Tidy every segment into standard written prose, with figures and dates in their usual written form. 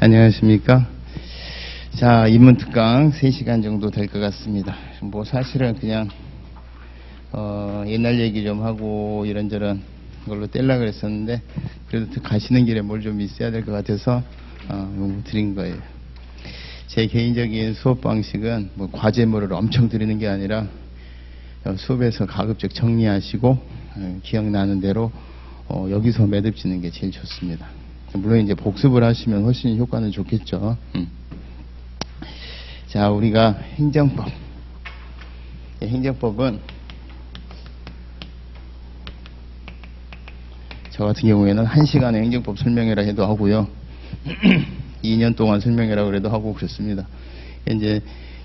안녕하십니까. 자, 인문특강 3시간 정도 될 것 같습니다. 뭐 사실은 그냥 옛날 얘기 좀 하고 이런저런 걸로 떼려고 그랬었는데 그래도 가시는 길에 뭘 좀 있어야 될 것 같아서 드린 거예요. 제 개인적인 수업 방식은 뭐 과제물을 엄청 드리는 게 아니라 수업에서 가급적 정리하시고 기억나는 대로 여기서 매듭지는 게 제일 좋습니다. 물론 이제 복습을 하시면 훨씬 효과는 좋겠죠. 자, 우리가 행정법. 행정법은 저 같은 경우에는 1시간에 행정법 설명회라 해도 하고요. 2년 동안 설명회라고 그래도 하고 그렇습니다. 이제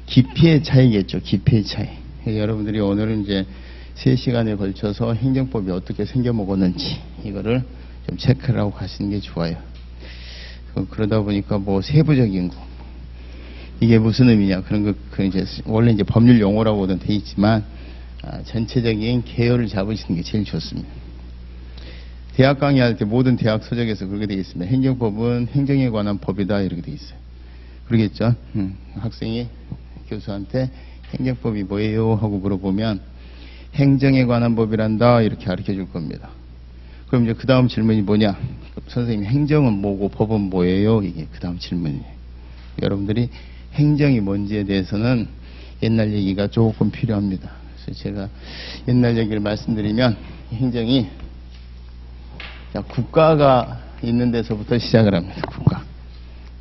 깊이의 차이겠죠. 깊이의 차이. 여러분들이 오늘은 이제 3시간에 걸쳐서 행정법이 어떻게 생겨먹었는지 이거를 좀 체크를 하고 가시는 게 좋아요. 그러다 보니까 뭐 세부적인 거 이게 무슨 의미냐 그런 거 이제 원래 이제 법률 용어라고는 돼 있지만 전체적인 계열을 잡으시는 게 제일 좋습니다. 대학 강의할 때 모든 대학 서적에서 그렇게 되어 있습니다. 행정법은 행정에 관한 법이다 이렇게 되어 있어요. 그러겠죠? 학생이 교수한테 행정법이 뭐예요 하고 물어보면 행정에 관한 법이란다 이렇게 가르쳐 줄 겁니다. 그럼 이제 그 다음 질문이 뭐냐? 선생님, 행정은 뭐고 법은 뭐예요? 이게 그 다음 질문이에요. 여러분들이 행정이 뭔지에 대해서는 옛날 얘기가 조금 필요합니다. 그래서 제가 옛날 얘기를 말씀드리면 행정이 자, 국가가 있는 데서부터 시작을 합니다.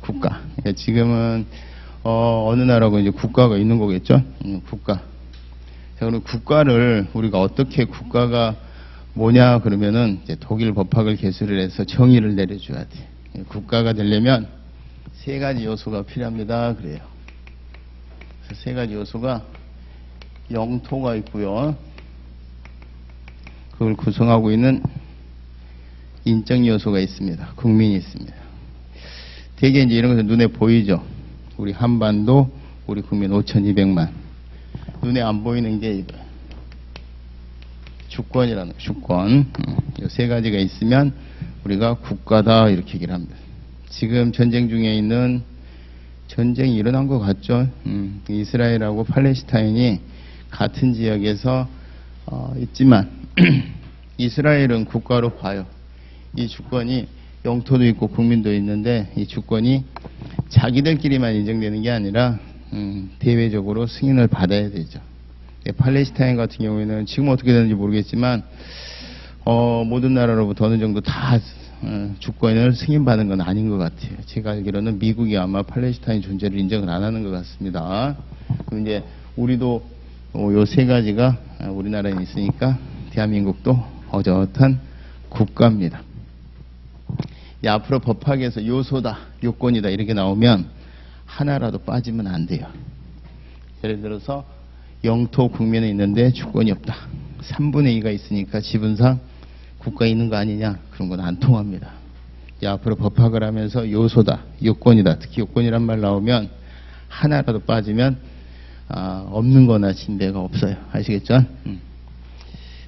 국가. 그러니까 지금은 어느 나라고 이제 국가가 있는 거겠죠? 국가. 자, 그럼 국가를 우리가 어떻게 국가가 뭐냐 그러면은 이제 독일 법학을 개수를 해서 정의를 내려줘야 돼. 국가가 되려면 3가지 요소가 필요합니다. 그래요. 그래서 3가지 요소가 영토가 있고요. 그걸 구성하고 있는 인적 요소가 있습니다. 국민이 있습니다. 대개 이제 이런 것은 눈에 보이죠. 우리 한반도, 우리 국민 5,200만. 눈에 안 보이는 게 이거예요. 주권이라는 거, 주권. 이 3가지가 있으면 우리가 국가다 이렇게 얘기를 합니다. 지금 전쟁 중에 있는 전쟁이 일어난 것 같죠. 이스라엘하고 팔레스타인이 같은 지역에서 있지만 이스라엘은 국가로 봐요. 이 주권이 영토도 있고 국민도 있는데 이 주권이 자기들끼리만 인정되는 게 아니라 대외적으로 승인을 받아야 되죠. 팔레스타인 같은 경우에는 지금 어떻게 되는지 모르겠지만 모든 나라로부터 어느 정도 다 주권을 승인받은 건 아닌 것 같아요. 제가 알기로는 미국이 아마 팔레스타인 존재를 인정을 안 하는 것 같습니다. 그럼 이제 우리도 요 3가지가 우리나라에 있으니까 대한민국도 어젓한 국가입니다. 앞으로 법학에서 요소다, 요건이다 이렇게 나오면 하나라도 빠지면 안 돼요. 예를 들어서 영토 국민이 있는데 주권이 없다. 3분의 2가 있으니까 지분상 국가에 있는 거 아니냐. 그런 건 안 통합니다. 앞으로 법학을 하면서 요소다, 요건이다. 특히 요건이란 말 나오면 하나라도 빠지면 없는 거나 진배가 없어요. 아시겠죠?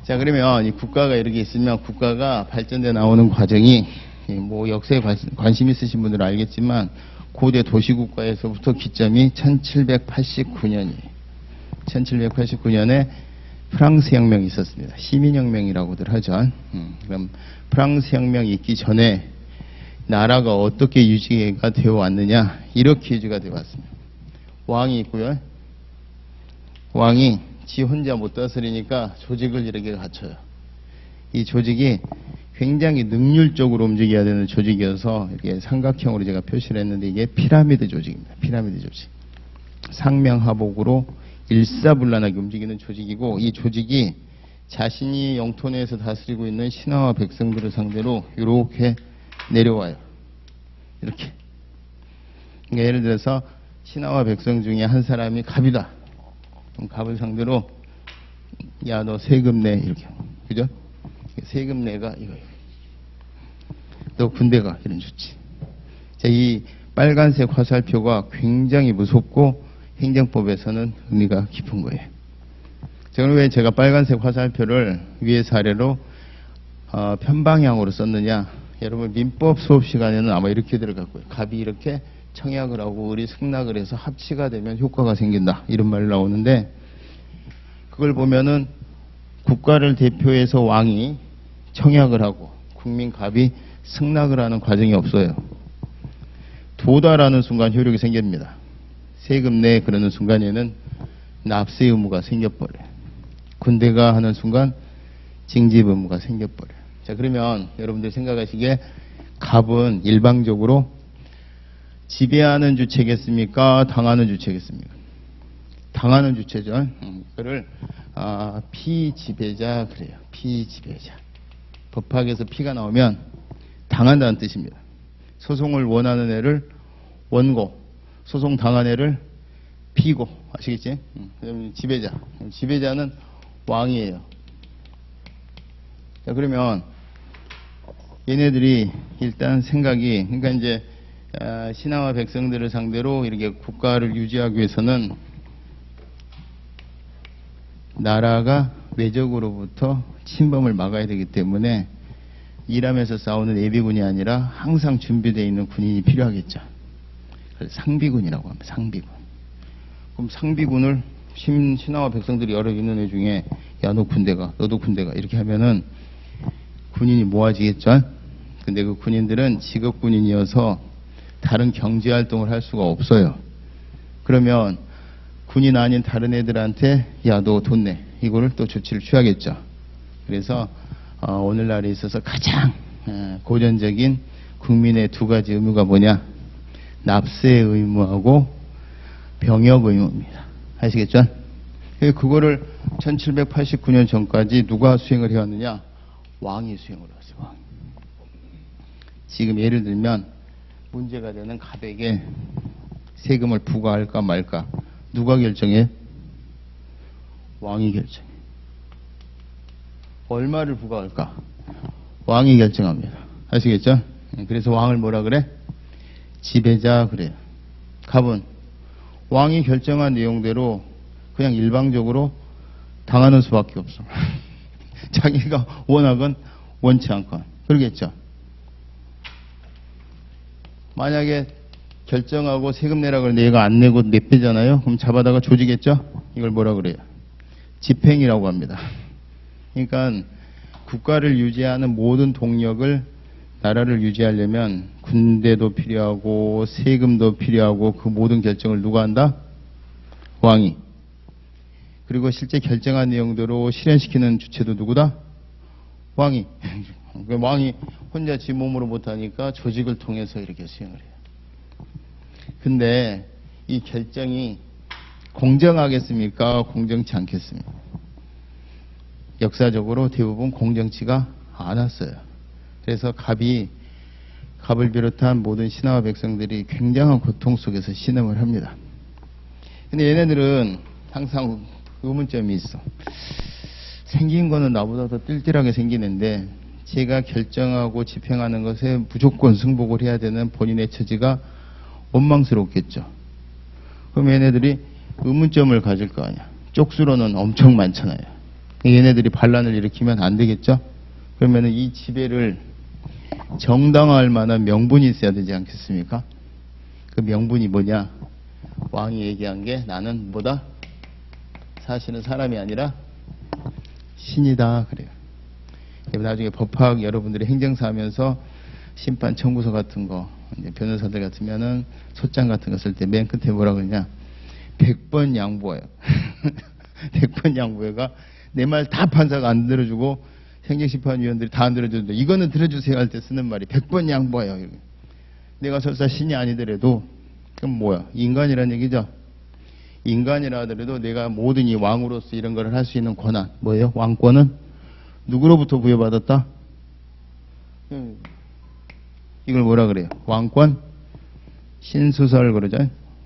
자, 그러면 이 국가가 이렇게 있으면 국가가 발전돼 나오는 과정이 뭐 역사에 관심 있으신 분들은 알겠지만 고대 도시국가에서부터 기점이 1789년이에요. 1789년에 프랑스 혁명이 있었습니다. 시민혁명이라고들 하죠. 그럼 프랑스 혁명이 있기 전에 나라가 어떻게 유지가 되어 왔느냐 이렇게 유지가 되어 왔습니다. 왕이 있고요. 왕이 지 혼자 못 다스리니까 조직을 이렇게 갖춰요. 이 조직이 굉장히 능률적으로 움직여야 되는 조직이어서 이렇게 삼각형으로 제가 표시를 했는데 이게 피라미드 조직입니다. 피라미드 조직. 상명하복으로 일사불란하게 움직이는 조직이고 이 조직이 자신이 영토 내에서 다스리고 있는 신하와 백성들을 상대로 이렇게 내려와요. 이렇게. 그러니까 예를 들어서 신하와 백성 중에 한 사람이 갑이다. 그럼 갑을 상대로 야, 너 세금 내. 이렇게. 그죠? 세금 내가 이거예요. 너 군대 가. 이런 조치. 자, 이 빨간색 화살표가 굉장히 무섭고 행정법에서는 의미가 깊은 거예요. 그럼 왜 제가 빨간색 화살표를 위에서 아래로 편방향으로 썼느냐. 여러분 민법 수업 시간에는 아마 이렇게 들어갈 거예요. 갑이 이렇게 청약을 하고 을이 승낙을 해서 합치가 되면 효과가 생긴다. 이런 말이 나오는데 그걸 보면은 국가를 대표해서 왕이 청약을 하고 국민 갑이 승낙을 하는 과정이 없어요. 도달하는 순간 효력이 생깁니다. 세금 내 그러는 순간에는 납세 의무가 생겨버려요. 군대가 하는 순간 징집 의무가 생겨버려요. 자, 그러면 여러분들 생각하시기에 갑은 일방적으로 지배하는 주체겠습니까? 당하는 주체겠습니까? 당하는 주체죠. 그를 피지배자 그래요. 피지배자. 법학에서 피가 나오면 당한다는 뜻입니다. 소송을 원하는 애를 원고, 소송 당한 애를 피고. 아시겠지? 그다음에 지배자. 지배자는 왕이에요. 자, 그러면 얘네들이 일단 생각이, 그러니까 이제 신하와 백성들을 상대로 이렇게 국가를 유지하기 위해서는 나라가 외적으로부터 침범을 막아야 되기 때문에 일하면서 싸우는 예비군이 아니라 항상 준비되어 있는 군인이 필요하겠죠. 그래서 상비군이라고 합니다. 상비군. 그럼 상비군을 신하와 백성들이 여러 있는 애 중에 야, 너 군대가, 너도 군대가 이렇게 하면은 군인이 모아지겠죠. 근데 그 군인들은 직업군인이어서 다른 경제활동을 할 수가 없어요. 그러면 군인 아닌 다른 애들한테 야, 너 돈 내. 이거를 또 조치를 취하겠죠. 그래서 오늘날에 있어서 가장 고전적인 국민의 두 가지 의무가 뭐냐? 납세 의무하고 병역 의무입니다. 아시겠죠? 그거를 1789년 전까지 누가 수행을 해왔느냐? 왕이 수행을 했어요. 왕. 지금 예를 들면 문제가 되는 갑에게 세금을 부과할까 말까 누가 결정해? 왕이 결정해. 얼마를 부과할까? 왕이 결정합니다. 아시겠죠? 그래서 왕을 뭐라 그래? 지배자 그래요. 갑은 왕이 결정한 내용대로 그냥 일방적으로 당하는 수밖에 없어. 자기가 원하건 원치 않건. 그러겠죠? 만약에 결정하고 세금 내라 그러는데 얘가 안 내고 내빼잖아요. 그럼 잡아다가 조지겠죠? 이걸 뭐라 그래요? 집행이라고 합니다. 그러니까 국가를 유지하는 모든 동력을 나라를 유지하려면 군대도 필요하고 세금도 필요하고 그 모든 결정을 누가 한다? 왕이. 그리고 실제 결정한 내용대로 실현시키는 주체도 누구다? 왕이. 왕이 혼자 지 몸으로 못하니까 조직을 통해서 이렇게 수행을 해요. 근데 이 결정이 공정하겠습니까? 공정치 않겠습니까? 역사적으로 대부분 공정치가 않았어요. 그래서 갑을 비롯한 모든 신하와 백성들이 굉장한 고통 속에서 신음을 합니다. 근데 얘네들은 항상 의문점이 있어. 생긴 거는 나보다 더 띨띨하게 생기는데 제가 결정하고 집행하는 것에 무조건 승복을 해야 되는 본인의 처지가 원망스럽겠죠. 그럼 얘네들이 의문점을 가질 거 아니야. 쪽수로는 엄청 많잖아요. 얘네들이 반란을 일으키면 안 되겠죠. 그러면 이 지배를 정당화할 만한 명분이 있어야 되지 않겠습니까? 그 명분이 뭐냐? 왕이 얘기한 게 나는 뭐다? 사실은 사람이 아니라 신이다 그래요. 나중에 법학 여러분들이 행정사 하면서 심판 청구서 같은 거 이제 변호사들 같으면은 소장 같은 거 쓸 때 맨 끝에 뭐라 그러냐? 100번 양보해요. 100번 양보해가 내 말 다 판사가 안 들어주고 행정심판위원들이 다 안 들어주는데 이거는 들어주세요 할 때 쓰는 말이 100번 양보해요. 내가 설사 신이 아니더라도 그럼 뭐야? 인간이란 얘기죠. 인간이라 하더라도 내가 모든 이 왕으로서 이런 걸 할 수 있는 권한 뭐예요? 왕권은 누구로부터 부여받았다? 이걸 뭐라 그래요? 왕권 신수설 그러죠.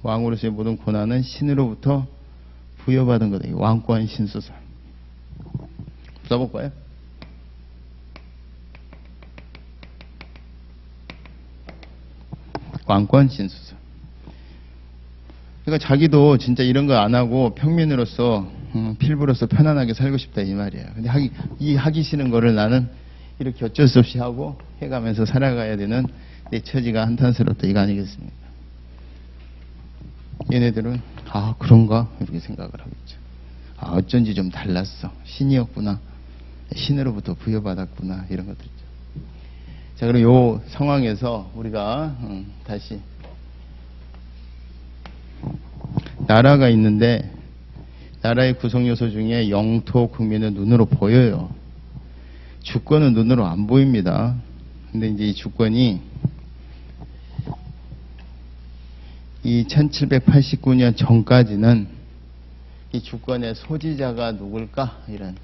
왕으로서의 모든 권한은 신으로부터 부여받은 거다. 왕권 신수설. 써볼까요? 왕권 신수설. 그러니까 자기도 진짜 이런 거 안 하고 평민으로서 필부로서 편안하게 살고 싶다 이 말이에요. 근데 하기 싫은 거를 나는 이렇게 어쩔 수 없이 하고 해가면서 살아가야 되는 내 처지가 한탄스럽다 이거 아니겠습니까? 얘네들은 아 그런가 이렇게 생각을 하겠죠. 아 어쩐지 좀 달랐어. 신이었구나. 신으로부터 부여받았구나 이런 것들 있죠. 자 그럼 요 상황에서 우리가 다시 나라가 있는데 나라의 구성 요소 중에 영토, 국민은 눈으로 보여요. 주권은 눈으로 안 보입니다. 근데 이제 이 주권이 이 1789년 전까지는 이 주권의 소지자가 누굴까? 이런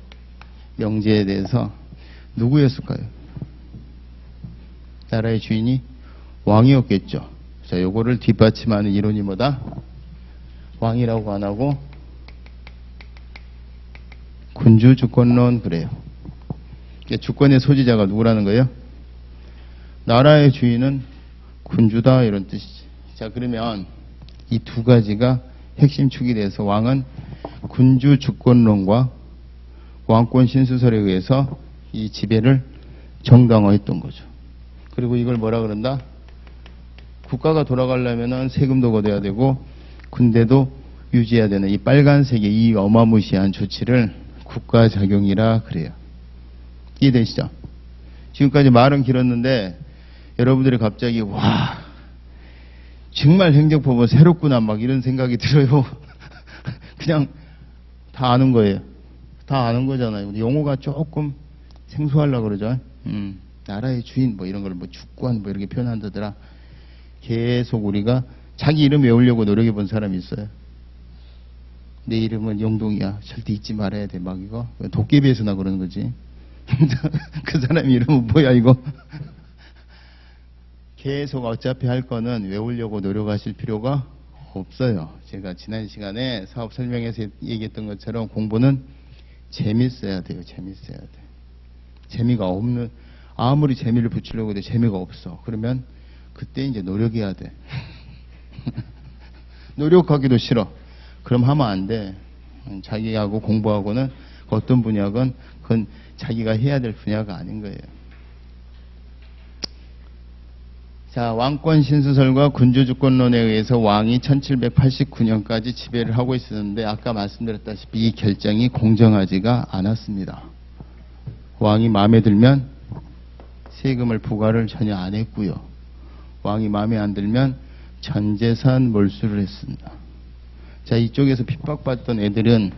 명제에 대해서 누구였을까요? 나라의 주인이 왕이었겠죠. 자, 요거를 뒷받침하는 이론이 뭐다? 왕이라고 안 하고 군주 주권론 그래요. 주권의 소지자가 누구라는 거예요? 나라의 주인은 군주다 이런 뜻이지. 자 그러면 이 두 가지가 핵심 축이 돼서 왕은 군주 주권론과 왕권 신수설에 의해서 이 지배를 정당화했던 거죠. 그리고 이걸 뭐라 그런다? 국가가 돌아가려면 세금도 걷어야 되고 군대도 유지해야 되는 이 빨간색의 이 어마무시한 조치를 국가작용이라 그래요. 이해되시죠? 지금까지 말은 길었는데 여러분들이 갑자기 와 정말 행정법은 새롭구나 막 이런 생각이 들어요. 그냥 다 아는 거예요. 다 아는 거잖아요. 용어가 조금 생소하려고 그러죠. 나라의 주인 뭐 이런 걸 뭐 주권 뭐 이렇게 표현한다더라. 계속 우리가 자기 이름 외우려고 노력해 본 사람이 있어요. 내 이름은 영동이야. 절대 잊지 말아야 돼. 막 이거 도깨비에서나 그러는 거지. 그 사람 이름은 뭐야 이거. 계속 어차피 할 거는 외우려고 노력하실 필요가 없어요. 제가 지난 시간에 사업 설명에서 얘기했던 것처럼 공부는 재밌어야 돼요. 재밌어야 돼. 재미가 없는 아무리 재미를 붙이려고 해도 재미가 없어. 그러면 그때 이제 노력해야 돼. 노력하기도 싫어. 그럼 하면 안 돼. 자기하고 공부하고는 어떤 분야건 그건 자기가 해야 될 분야가 아닌 거예요. 자, 왕권 신수설과 군주주권론에 의해서 왕이 1789년까지 지배를 하고 있었는데 아까 말씀드렸다시피 이 결정이 공정하지가 않았습니다. 왕이 마음에 들면 세금을 부과를 전혀 안 했고요. 왕이 마음에 안 들면 전 재산 몰수를 했습니다. 자, 이쪽에서 핍박받던 애들은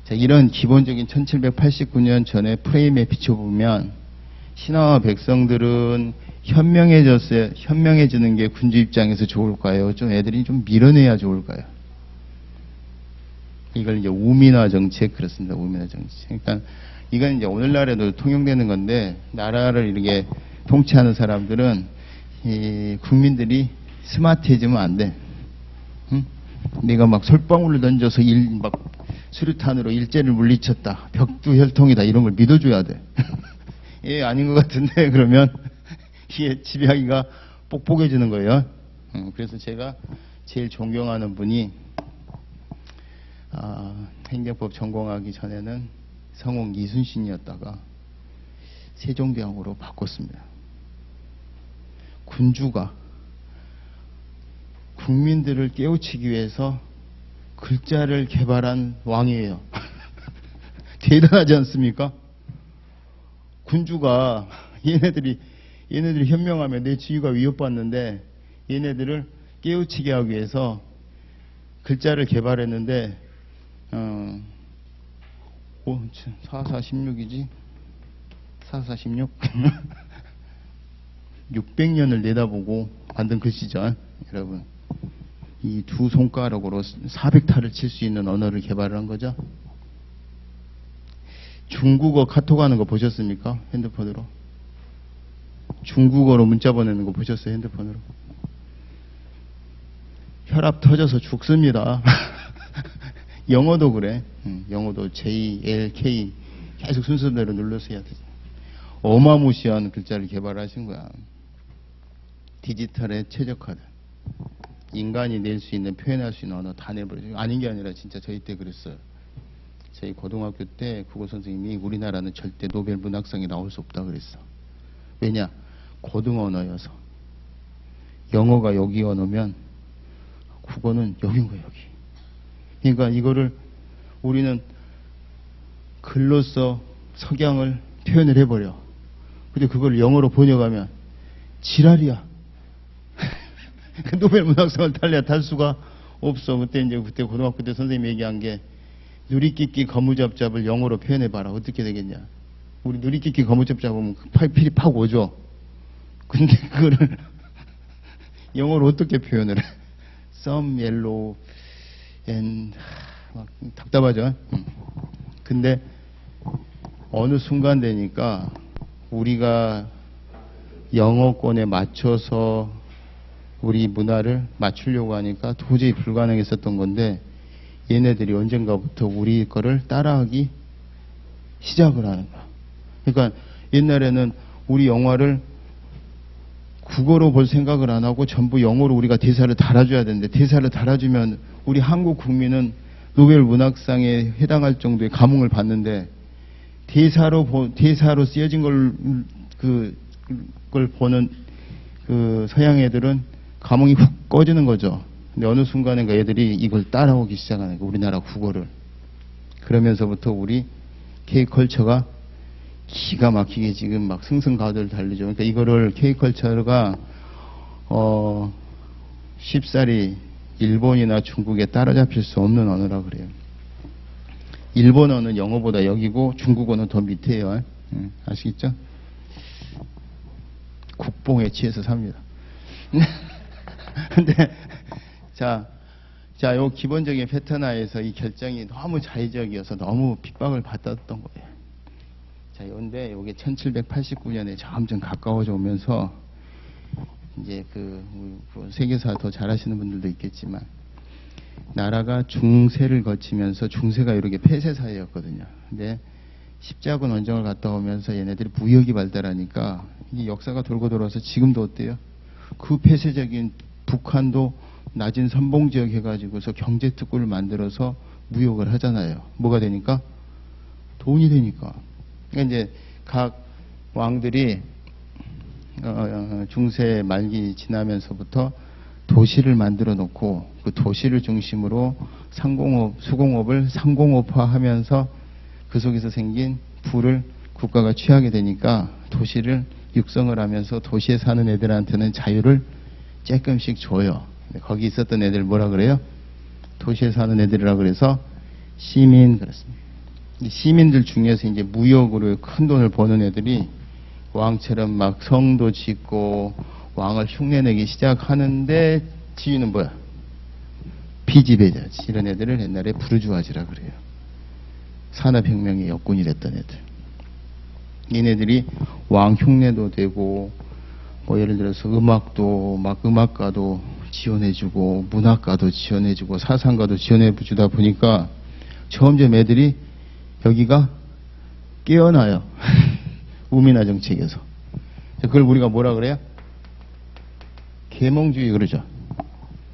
자, 이런 기본적인 1789년 전에 프레임에 비춰보면 신하와 백성들은 현명해졌어요. 현명해지는 게 군주 입장에서 좋을까요? 좀 애들이 좀 밀어내야 좋을까요? 이걸 이제 우민화 정책 그렇습니다. 우민화 정책. 그러니까 이건 이제 오늘날에도 통용되는 건데 나라를 이렇게 통치하는 사람들은 이 국민들이 스마트해지면 안 돼. 응? 내가 막 솔방울을 던져서 막 수류탄으로 일제를 물리쳤다. 벽두 혈통이다. 이런 걸 믿어줘야 돼. 예, 아닌 것 같은데 그러면 이게 지배하기가 뻑뻑해지는 거예요. 그래서 제가 제일 존경하는 분이 행정법 전공하기 전에는 성공 이순신이었다가 세종대왕으로 바꿨습니다. 군주가 국민들을 깨우치기 위해서 글자를 개발한 왕이에요. 대단하지 않습니까? 군주가 얘네들이 현명하면 내 지위가 위협받는데 얘네들을 깨우치게 하기 위해서 글자를 개발했는데 4416이지? 4416? 600년을 내다보고 만든 글씨죠. 여러분 이 두 손가락으로 400타를 칠 수 있는 언어를 개발을 한 거죠. 중국어 카톡하는 거 보셨습니까? 핸드폰으로. 중국어로 문자 보내는 거 보셨어요? 핸드폰으로. 혈압 터져서 죽습니다. 영어도 그래. 영어도 J, L, K 계속 순서대로 눌러서 해야 돼. 어마무시한 글자를 개발하신 거야. 디지털에 최적화된. 인간이 낼 수 있는 표현할 수 있는 언어 다 내버려요. 아닌 게 아니라 진짜 저희 때 그랬어요. 저희 고등학교 때 국어 선생님이 우리나라는 절대 노벨 문학상에 나올 수 없다 그랬어. 왜냐? 고등 언어여서. 영어가 여기 언어면 국어는 여긴 거야, 여기. 그러니까 이거를 우리는 글로써 석양을 표현을 해버려. 근데 그걸 영어로 번역하면 지랄이야. 노벨 문학상을 탈 수가 없어. 그때 고등학교 때 선생님이 얘기한 게 누리끼끼 거무잡잡을 영어로 표현해봐라. 어떻게 되겠냐. 우리 누리끼끼 거무잡 잡으면 필이 팍 오죠. 근데 그거를 영어로 어떻게 표현을 해? Some yellow and 막 답답하죠. 근데 어느 순간 되니까 우리가 영어권에 맞춰서 우리 문화를 맞추려고 하니까 도저히 불가능했었던 건데 얘네들이 언젠가부터 우리 거를 따라하기 시작을 하는 거야. 그러니까 옛날에는 우리 영화를 국어로 볼 생각을 안 하고 전부 영어로 우리가 대사를 달아줘야 되는데 대사를 달아주면 우리 한국 국민은 노벨 문학상에 해당할 정도의 감흥을 받는데 대사로 쓰여진 그걸 보는 그 서양 애들은 감흥이 훅 꺼지는 거죠. 근데 어느 순간에 그 애들이 이걸 따라오기 시작하는 거예요. 우리나라 국어를. 그러면서부터 우리 K컬처가 기가 막히게 지금 막 승승가도를 달리죠. 그러니까 이거를 K컬처가 쉽사리 일본이나 중국에 따라잡힐 수 없는 언어라 그래요. 일본어는 영어보다 여기고 중국어는 더 밑에요. 아시겠죠? 국뽕에 취해서 삽니다. 근데 요 기본적인 패턴화에서 이 결정이 너무 자의적이어서 너무 핍박을 받았던 거예요. 자, 그런데 요게 1789년에 점점 가까워져 오면서 이제 그 세계사 더 잘하시는 분들도 있겠지만 나라가 중세를 거치면서 중세가 이렇게 폐쇄 사회였거든요. 근데 십자군 원정을 갔다 오면서 얘네들이 무역이 발달하니까 이 역사가 돌고 돌아서 지금도 어때요? 그 폐쇄적인 북한도 낮은 선봉 지역 해가지고서 경제 특구를 만들어서 무역을 하잖아요. 뭐가 되니까? 돈이 되니까. 그러니까 이제 각 왕들이 중세 말기 지나면서부터 도시를 만들어 놓고 그 도시를 중심으로 상공업, 수공업을 상공업화하면서 그 속에서 생긴 부를 국가가 취하게 되니까 도시를 육성을 하면서 도시에 사는 애들한테는 자유를 조금씩 줘요. 거기 있었던 애들 뭐라 그래요? 도시에 사는 애들이라 그래서 시민 그렇습니다. 이 시민들 중에서 이제 무역으로 큰 돈을 버는 애들이 왕처럼 막 성도 짓고 왕을 흉내내기 시작하는데 지위는 뭐야? 피지배자지. 이런 애들을 옛날에 부르주아지라 그래요. 산업혁명의 역군이 됐던 애들. 얘네들이 왕 흉내도 되고 뭐 예를 들어서 음악도 막 음악가도 지원해주고 문학가도 지원해주고 사상가도 지원해주다 보니까 점점 애들이 여기가 깨어나요. 우민화 정책에서. 그걸 우리가 뭐라 그래요? 계몽주의 그러죠.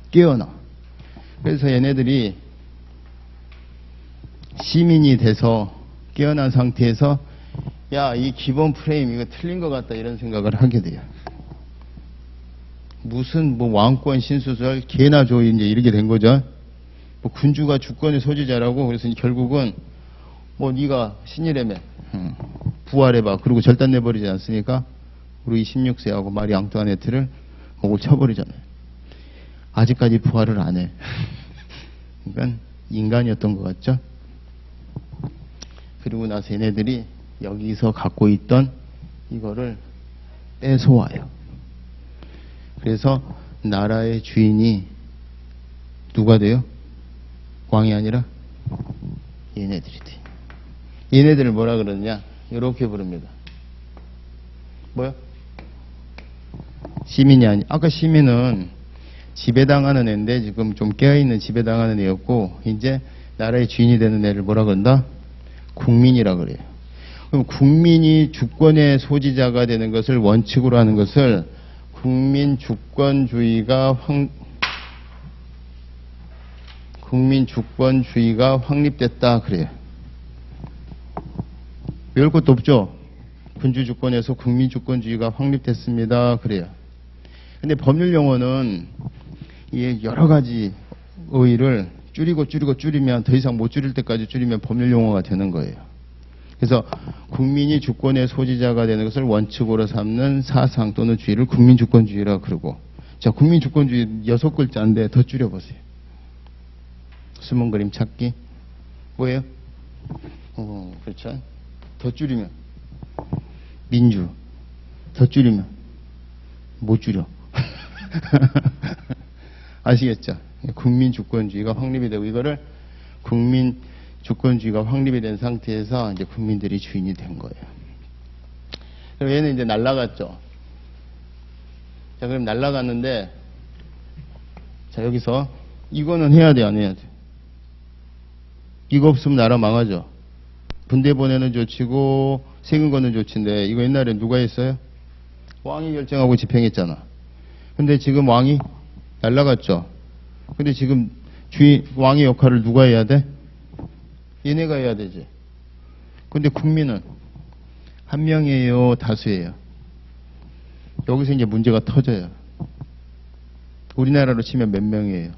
깨어나. 그래서 얘네들이 시민이 돼서 깨어난 상태에서 야, 이 기본 프레임 이거 틀린 것 같다 이런 생각을 하게 돼요. 무슨 뭐 왕권 신수설 개나 줘 이제 이렇게 된 거죠. 뭐 군주가 주권의 소지자라고. 그래서 결국은 뭐 네가 신이라며 부활해봐. 그리고 절단내버리지 않습니까? 루이 16세하고 마리 앙뚜아네트를 목을 쳐버리잖아요. 아직까지 부활을 안 해. 그러니까 인간이었던 것 같죠. 그리고 나서 얘네들이 여기서 갖고 있던 이거를 뺏어와요. 그래서 나라의 주인이 누가 돼요? 왕이 아니라 얘네들이 돼. 얘네들을 뭐라 그러느냐? 이렇게 부릅니다. 뭐요? 시민이 아니. 아까 시민은 지배당하는 애인데 지금 좀 깨어있는 지배당하는 애였고 이제 나라의 주인이 되는 애를 뭐라 그런다? 국민이라 그래요. 그럼 국민이 주권의 소지자가 되는 것을 원칙으로 하는 것을 국민 주권주의가 확립됐다 그래요. 외울 것도 없죠. 군주 주권에서 국민 주권주의가 확립됐습니다. 그래요. 근데 법률 용어는 이 여러 가지 의의를 줄이면 더 이상 못 줄일 때까지 줄이면 법률 용어가 되는 거예요. 그래서 국민이 주권의 소지자가 되는 것을 원칙으로 삼는 사상 또는 주의를 국민주권주의라 그러고, 자, 국민주권주의 6글자인데 더 줄여보세요. 숨은 그림 찾기. 뭐예요? 그렇죠. 더 줄이면 민주. 더 줄이면 못 줄여. 아시겠죠? 국민주권주의가 확립이 되고, 이거를 국민주권주의가 확립이 된 상태에서 이제 국민들이 주인이 된 거예요. 그럼 얘는 이제 날아갔죠. 자, 그럼 날아갔는데, 자, 여기서 이거는 해야 돼, 안 해야 돼? 이거 없으면 나라 망하죠. 군대 보내는 조치고 세금 거는 조치인데, 이거 옛날에 누가 했어요? 왕이 결정하고 집행했잖아. 근데 지금 왕이 날아갔죠. 근데 지금 왕의 역할을 누가 해야 돼? 얘네가 해야 되지. 근데 국민은 한 명이에요, 다수예요? 여기서 이제 문제가 터져요. 우리나라로 치면 몇 명이에요?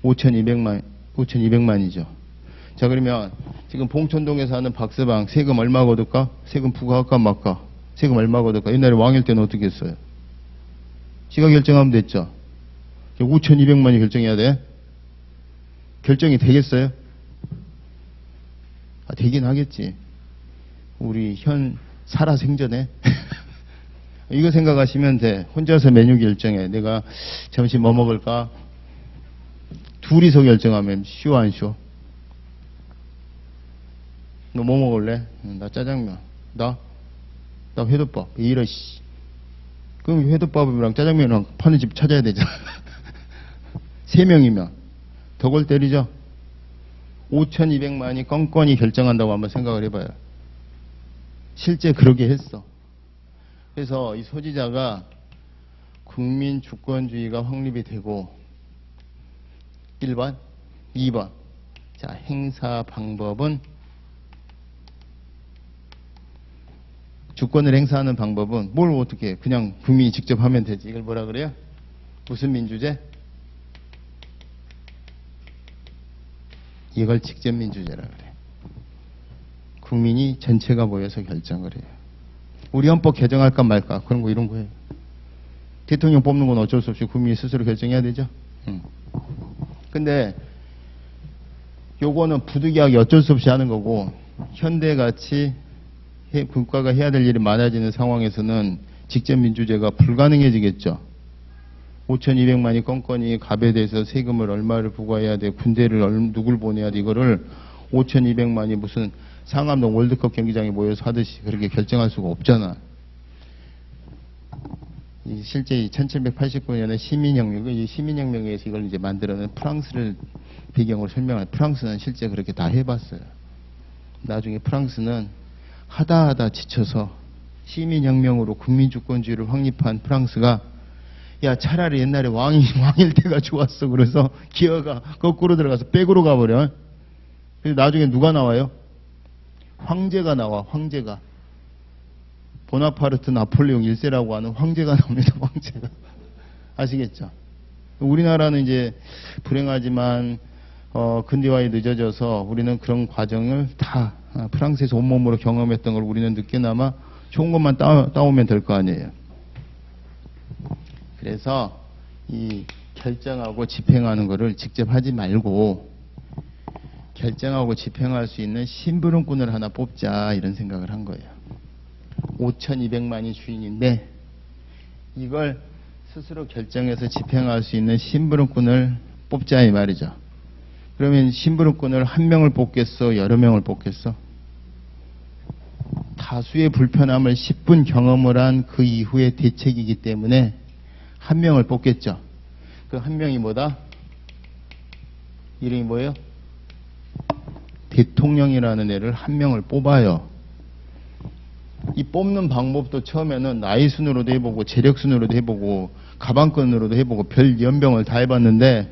5,200만이죠. 자, 그러면 지금 봉천동에 사는 박서방 세금 얼마 거둘까? 세금 부과할까 말까? 세금 얼마 거둘까? 옛날에 왕일 때는 어떻게 했어요? 지가 결정하면 됐죠. 5,200만이 결정해야 돼? 결정이 되겠어요? 되긴 하겠지. 우리 현 살아생전에 이거 생각하시면 돼. 혼자서 메뉴 결정해. 내가 점심 뭐 먹을까? 둘이서 결정하면 쉬워 안 쉬워? 너 뭐 먹을래? 나 짜장면. 나 회덮밥. 이래 씨. 그럼 회덮밥이랑 짜장면이랑 파는 집 찾아야 되잖아. 3명이면 더 골 때리죠. 5,200만이 껌껌이 결정한다고 한번 생각을 해봐요. 실제 그러게 했어. 그래서 이 소지자가 국민 주권주의가 확립이 되고, 1번, 2번. 자, 행사 방법은, 주권을 행사하는 방법은 뭘 어떻게 해? 그냥 국민이 직접 하면 되지. 이걸 뭐라 그래요? 무슨 민주제? 이걸 직접 민주제라 그래. 국민이 전체가 모여서 결정을 해요. 우리 헌법 개정할까 말까 그런 거 이런 거 해요. 대통령 뽑는 건 어쩔 수 없이 국민이 스스로 결정해야 되죠. 근데 요거는 부득이하게 어쩔 수 없이 하는 거고, 현대같이 국가가 해야 될 일이 많아지는 상황에서는 직접 민주제가 불가능해지겠죠. 5,200만이 껌껌이 갑에 대해서 세금을 얼마를 부과해야 돼, 군대를 누굴 보내야 돼, 이거를 5,200만이 무슨 상암동 월드컵 경기장에 모여서 하듯이 그렇게 결정할 수가 없잖아. 실제 1789년에 시민혁명, 이 시민혁명에 의해서 이걸 이제 만들어낸 프랑스를 배경으로 설명할, 프랑스는 실제 그렇게 다 해봤어요. 나중에 프랑스는 하다 지쳐서 시민혁명으로 국민주권주의를 확립한 프랑스가, 야, 차라리 옛날에 왕일 때가 좋았어. 그래서 기어가 거꾸로 들어가서 백으로 가버려. 그래서 나중에 누가 나와요? 황제가 나와, 황제가. 보나파르트 나폴레옹 1세라고 하는 황제가 나옵니다, 황제가. 아시겠죠? 우리나라는 이제 불행하지만, 근대화에 늦어져서 우리는 그런 과정을 다 프랑스에서 온몸으로 경험했던 걸 우리는 늦게나마 좋은 것만 따오면 될 거 아니에요. 그래서 이 결정하고 집행하는 거를 직접 하지 말고 결정하고 집행할 수 있는 심부름꾼을 하나 뽑자, 이런 생각을 한 거예요. 5,200만이 주인인데 이걸 스스로 결정해서 집행할 수 있는 심부름꾼을 뽑자, 이 말이죠. 그러면 심부름꾼을 한 명을 뽑겠어, 여러 명을 뽑겠어? 다수의 불편함을 10분 경험을 한 그 이후의 대책이기 때문에 한 명을 뽑겠죠. 그 한 명이 뭐다? 이름이 뭐예요? 대통령이라는 애를 한 명을 뽑아요. 이 뽑는 방법도 처음에는 나이 순으로도 해보고 재력 순으로도 해보고 가방권으로도 해보고 별 연병을 다 해봤는데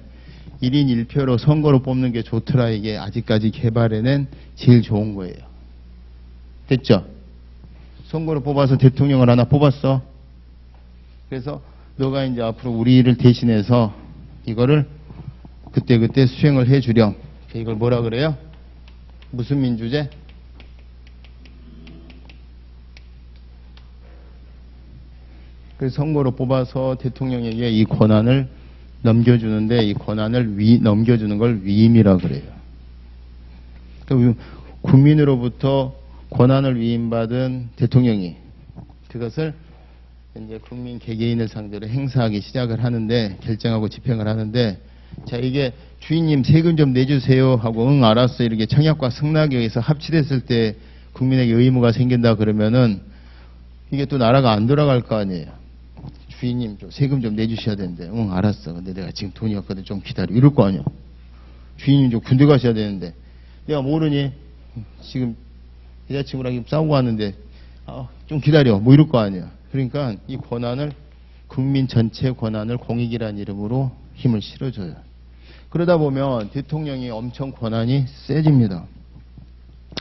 1인 1표로 선거로 뽑는 게 좋더라. 이게 아직까지 개발해낸 제일 좋은 거예요. 됐죠? 선거로 뽑아서 대통령을 하나 뽑았어. 그래서 너가 이제 앞으로 우리를 대신해서 이거를 그때그때 수행을 해주렴. 이걸 뭐라 그래요? 무슨 민주제? 그래서 선거로 뽑아서 대통령에게 이 권한을 넘겨주는데 이 권한을 넘겨주는 걸 위임이라 그래요. 국민으로부터 권한을 위임받은 대통령이 그것을 이제 국민 개개인을 상대로 행사하기 시작을 하는데 결정하고 집행을 하는데 자 이게 주인님 세금 좀 내주세요 하고 응 알았어 이렇게 청약과 승낙에서 합치됐을 때 국민에게 의무가 생긴다 그러면은 이게 또 나라가 안 돌아갈 거 아니에요. 주인님 좀 세금 좀 내주셔야 되는데 응 알았어 근데 내가 지금 돈이 없거든 좀 기다려 이럴 거 아니야. 주인님 좀 군대 가셔야 되는데 내가 모르니 지금 여자친구랑 싸우고 왔는데 좀 기다려 뭐 이럴 거 아니야. 그러니까 이 권한을 국민 전체 권한을 공익이라는 이름으로 힘을 실어줘요. 그러다 보면 대통령이 엄청 권한이 세집니다.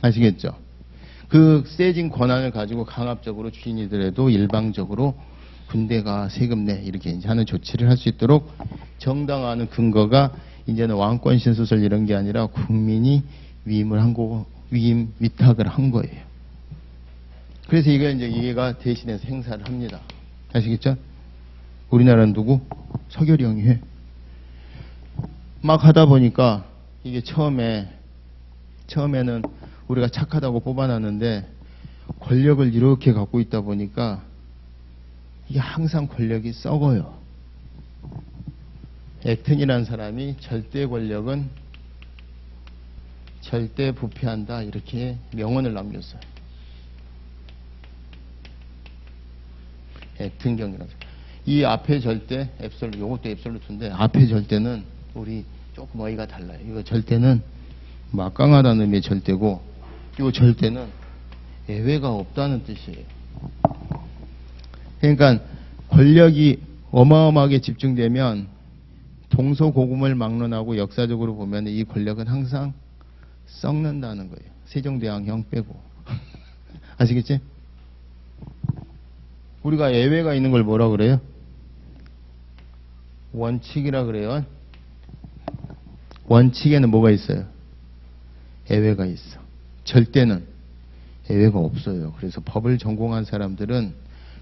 아시겠죠? 그 세진 권한을 가지고 강압적으로 주인이더라도 일방적으로 군대가 세금 내 이렇게 이제 하는 조치를 할 수 있도록 정당화하는 근거가 이제는 왕권 신수설 이런 게 아니라 국민이 위임을 한 거, 위임 위탁을 한 거예요. 그래서 이걸 이제 얘가 대신해서 행사를 합니다. 아시겠죠? 우리나라는 누구? 서결이 형이 해. 막 하다 보니까 이게 처음에는 우리가 착하다고 뽑아놨는데 권력을 이렇게 갖고 있다 보니까 이게 항상 권력이 썩어요. 액튼이라는 사람이 절대 권력은 절대 부패한다 이렇게 명언을 남겼어요. 액튼경이라서 이 앞에 절대 앱솔루트 요것도 앱솔루트인데 앞에 절대는 우리 조금 어휘가 달라요. 이거 절대는 막강하다는 의미의 절대고 이 절대는 예외가 없다는 뜻이에요. 그러니까 권력이 어마어마하게 집중되면 동서고금을 막론하고 역사적으로 보면 이 권력은 항상 썩는다는 거예요. 세종대왕형 빼고. 아시겠지? 우리가 예외가 있는 걸 뭐라 그래요? 원칙이라 그래요. 원칙에는 뭐가 있어요? 예외가 있어. 절대는 예외가 없어요. 그래서 법을 전공한 사람들은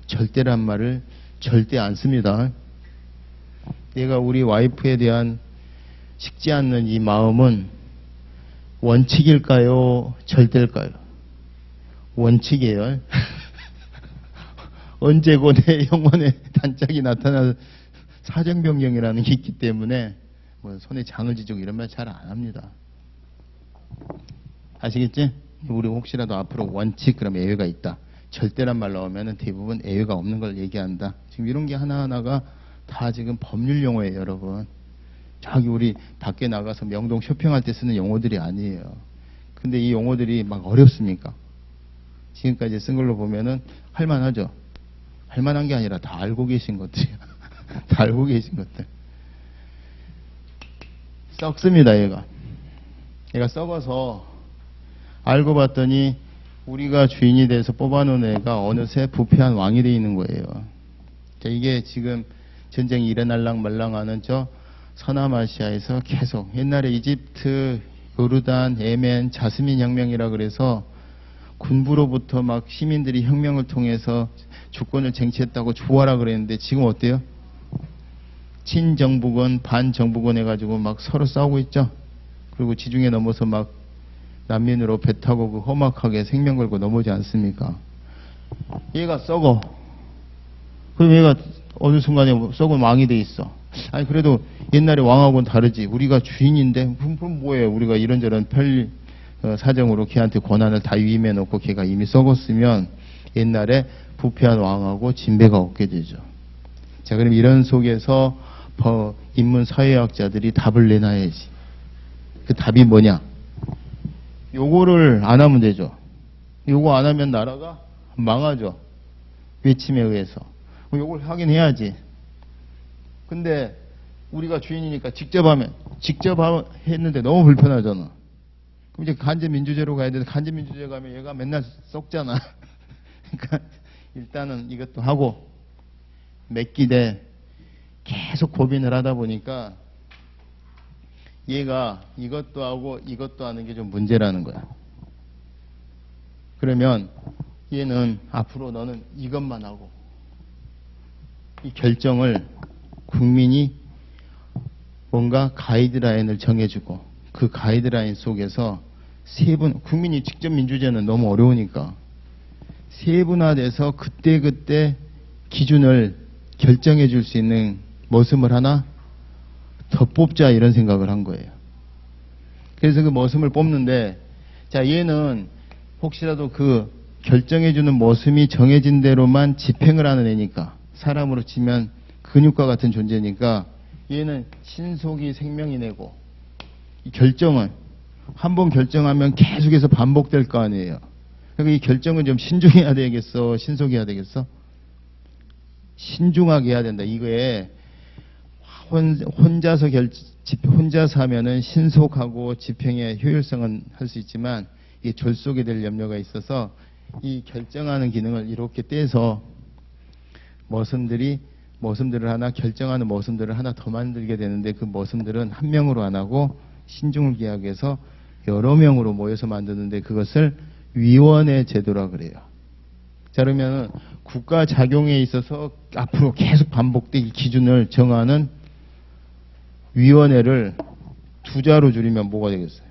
절대란 말을 절대 안 씁니다. 내가 우리 와이프에 대한 식지 않는 이 마음은 원칙일까요? 절대일까요? 원칙이에요. 언제고 내 영혼의 단짝이 나타날 사정변경이라는 게 있기 때문에 뭐 손에 장을 지지고 이런 말 잘 안 합니다. 아시겠지? 우리 혹시라도 앞으로 원칙 그러면 예외가 있다. 절대란 말 나오면 대부분 예외가 없는 걸 얘기한다. 지금 이런 게 하나하나가 다 지금 법률 용어예요, 여러분. 저기 우리 밖에 나가서 명동 쇼핑할 때 쓰는 용어들이 아니에요. 근데 이 용어들이 막 어렵습니까? 지금까지 쓴 걸로 보면은 할만하죠. 할만한 게 아니라 다 알고 계신 것들이야. 다 알고 계신 것들. 썩습니다, 얘가. 얘가 썩어서 알고 봤더니 우리가 주인이 돼서 뽑아놓은 애가 어느새 부패한 왕이 돼 있는 거예요. 자, 이게 지금 전쟁이 일어날랑 말랑하는 저 서남아시아에서 계속 옛날에 이집트, 요르단, 예멘, 자스민 혁명이라 그래서 군부로부터 막 시민들이 혁명을 통해서 주권을 쟁취했다고 좋아라 그랬는데 지금 어때요? 친정부권, 반정부권 해가지고 막 서로 싸우고 있죠. 그리고 지중해 넘어서 막 난민으로 배 타고 그 험악하게 생명 걸고 넘어오지 않습니까? 얘가 썩어. 그럼 얘가 어느 순간에 썩은 왕이 돼 있어. 아니 그래도 옛날에 왕하고는 다르지. 우리가 주인인데 그럼 뭐예요? 우리가 이런저런 사정으로 걔한테 권한을 다 위임해 놓고 걔가 이미 썩었으면 옛날에 부패한 왕하고 진배가 없게 되죠. 자, 그럼 이런 속에서 인문 사회학자들이 답을 내놔야지. 그 답이 뭐냐? 요거를 안 하면 되죠. 요거 안 하면 나라가 망하죠. 외침에 의해서. 요걸 하긴 해야지. 근데 우리가 주인이니까 직접 했는데 너무 불편하잖아. 그럼 이제 간제민주제로 가야 되는데 간제민주제 가면 얘가 맨날 썩잖아. 그러니까 일단은 이것도 하고 몇 기대 계속 고민을 하다 보니까 얘가 이것도 하고 이것도 하는 게 좀 문제라는 거야. 그러면 얘는 앞으로 너는 이것만 하고 이 결정을 국민이 뭔가 가이드라인을 정해주고 그 가이드라인 속에서 국민이 직접 민주제는 너무 어려우니까 세분화돼서 그때그때 기준을 결정해 줄 수 있는 머슴을 하나 더 뽑자 이런 생각을 한 거예요. 그래서 그 머슴을 뽑는데 자 얘는 혹시라도 그 결정해주는 머슴이 정해진 대로만 집행을 하는 애니까 사람으로 치면 근육과 같은 존재니까 얘는 신속이 생명이내고 이 결정은 한번 결정하면 계속해서 반복될 거 아니에요. 그러니까 이 결정은 좀 신중해야 되겠어? 신속해야 되겠어? 신중하게 해야 된다. 이거에 혼자서 하면은 신속하고 집행의 효율성은 할 수 있지만 이게 졸속이 될 염려가 있어서 이 결정하는 기능을 이렇게 떼서 머슴들을 하나 결정하는 머슴들을 하나 더 만들게 되는데 그 머슴들은 한 명으로 안 하고 신중을 기하기 위해서 여러 명으로 모여서 만드는데 그것을 위원회 제도라 그래요. 자 그러면 국가 작용에 있어서 앞으로 계속 반복될 기준을 정하는 위원회를 두 자로 줄이면 뭐가 되겠어요?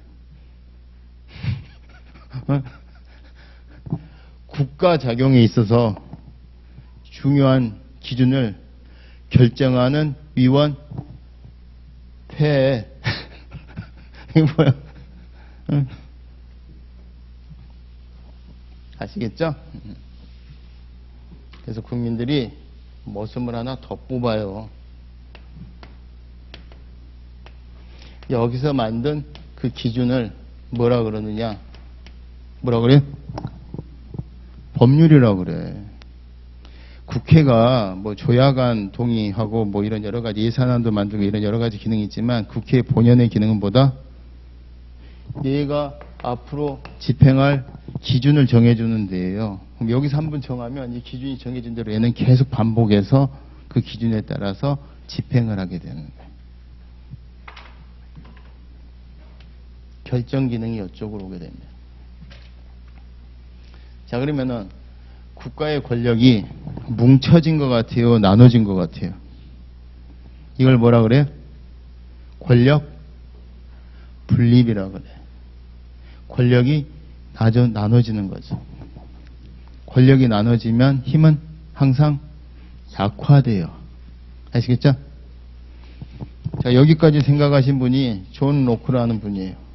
국가 작용에 있어서 중요한 기준을 결정하는 위원회. 이게 뭐야? 아시겠죠? 그래서 국민들이 머슴을 하나 더 뽑아요. 여기서 만든 그 기준을 뭐라 그러느냐? 뭐라 그래? 법률이라 그래. 국회가 뭐 조약안 동의하고 뭐 이런 여러 가지 예산안도 만들고 이런 여러 가지 기능이 있지만 국회의 본연의 기능은 뭐다? 얘가 앞으로 집행할 기준을 정해주는 데예요. 그럼 여기서 한 번 정하면 이 기준이 정해진 대로 얘는 계속 반복해서 그 기준에 따라서 집행을 하게 되는 거예요. 결정 기능이 이쪽으로 오게 됩니다. 자 그러면은 국가의 권력이 뭉쳐진 것 같아요? 나눠진 것 같아요? 이걸 뭐라 그래요? 권력 분립이라 그래. 권력이 나눠지는 거죠. 권력이 나눠지면 힘은 항상 약화돼요. 아시겠죠? 자 여기까지 생각하신 분이 존 로크라는 분이에요.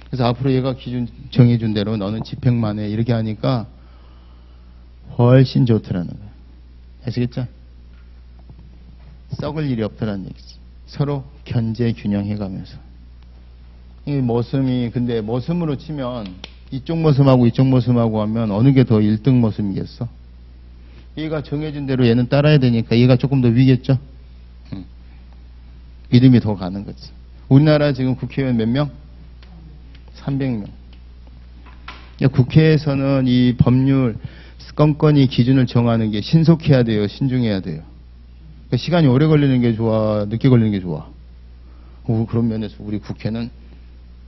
그래서 앞으로 얘가 기준 정해준 대로 너는 집행만 해 이렇게 하니까 훨씬 좋더라는 거예요. 아시겠죠? 썩을 일이 없더라는 얘기지. 서로 견제 균형해가면서. 이 머슴이 근데 머슴으로 치면 이쪽 머슴하고 이쪽 머슴하고 하면 어느 게 더 1등 머슴이겠어? 얘가 정해준 대로 얘는 따라야 되니까 얘가 조금 더 위겠죠? 믿음이 더 가는 거지. 우리나라 지금 국회의원 몇 명? 300명. 국회에서는 이 법률 건건이 기준을 정하는 게 신속해야 돼요? 신중해야 돼요? 그러니까 시간이 오래 걸리는 게 좋아? 늦게 걸리는 게 좋아? 그런 면에서 우리 국회는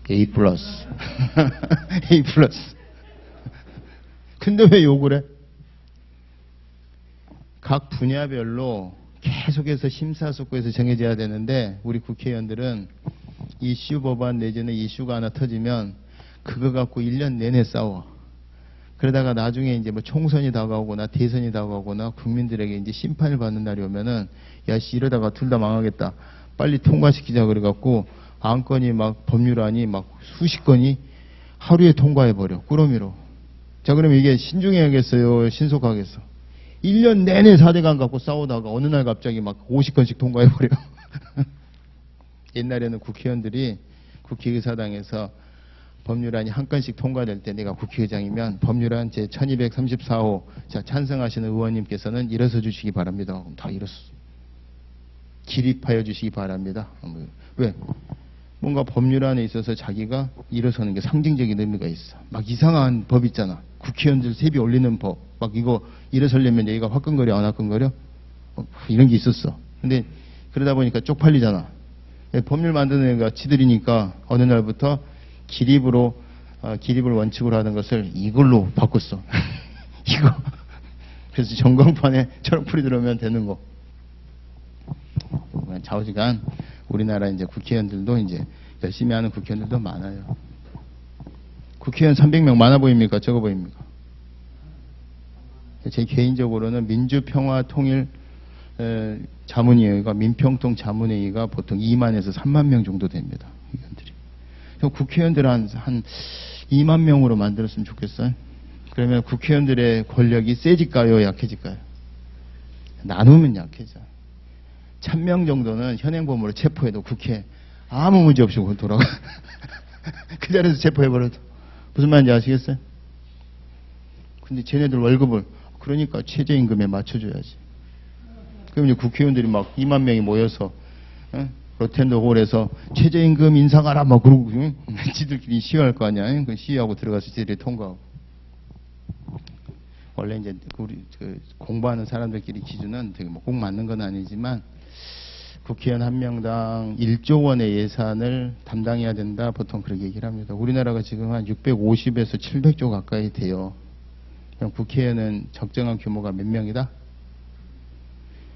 A+. A+. 근데 왜 욕을 해? 각 분야별로 계속해서 심사숙고해서 정해져야 되는데 우리 국회의원들은 이슈 법안 내지는 이슈가 하나 터지면 그거 갖고 1년 내내 싸워. 그러다가 나중에 이제 뭐 총선이 다가오거나 대선이 다가오거나 국민들에게 이제 심판을 받는 날이 오면은 야씨 이러다가 둘 다 망하겠다. 빨리 통과시키자 그래갖고 안건이 막 법률안이 막 수십 건이 하루에 통과해버려. 꾸러미로. 자 그러면 이게 신중해야겠어요? 신속하겠어? 1년 내내 4대강 갖고 싸우다가 어느 날 갑자기 막 50건씩 통과해버려. 옛날에는 국회의원들이 국회의사당에서 법률안이 한 건씩 통과될 때 내가 국회의장이면 법률안 제 1234호 자 찬성하시는 의원님께서는 일어서 주시기 바랍니다. 그럼 다 일어서 기립하여 주시기 바랍니다. 왜? 뭔가 법률 안에 있어서 자기가 일어서는 게 상징적인 의미가 있어. 막 이상한 법 있잖아. 국회의원들 세비 올리는 법. 막 이거 일어서려면 얘가 화끈거려 안 화끈거려? 이런 게 있었어. 근데 그러다 보니까 쪽팔리잖아. 법률 만드는 애가 지들이니까 어느 날부터 기립을 원칙으로 하는 것을 이걸로 바꿨어. 이거. 그래서 전광판에 초록불이 들어오면 되는 거. 좌우지간 우리나라 이제 국회의원들도 이제 열심히 하는 국회의원들도 많아요. 국회의원 300명 많아 보입니까? 적어 보입니까? 제 개인적으로는 민주평화통일 자문위회가 민평통 자문회의가 보통 2만에서 3만 명 정도 됩니다. 의원들이. 국회의원들 한 2만 명으로 만들었으면 좋겠어요. 그러면 국회의원들의 권력이 세질까요? 약해질까요? 나누면 약해져. 1000명 정도는 현행범으로 체포해도 국회 아무 문제 없이 돌아가. 그 자리에서 체포해버려도. 무슨 말인지 아시겠어요? 근데 쟤네들 월급을 그러니까 최저임금에 맞춰줘야지. 그럼 이제 국회의원들이 막 2만 명이 모여서 로텐더홀에서 최저임금 인상하라 막 그러고 지들끼리 시위할 거 아니야. 그 시위하고 들어가서 지들이 통과하고. 원래 이제 우리 공부하는 사람들끼리 기준은 되게 뭐 꼭 맞는 건 아니지만 국회의원 한 명당 1조 원의 예산을 담당해야 된다. 보통 그렇게 얘기를 합니다. 우리나라가 지금 한 650에서 700조 가까이 돼요. 그럼 국회의원은 적정한 규모가 몇 명이다?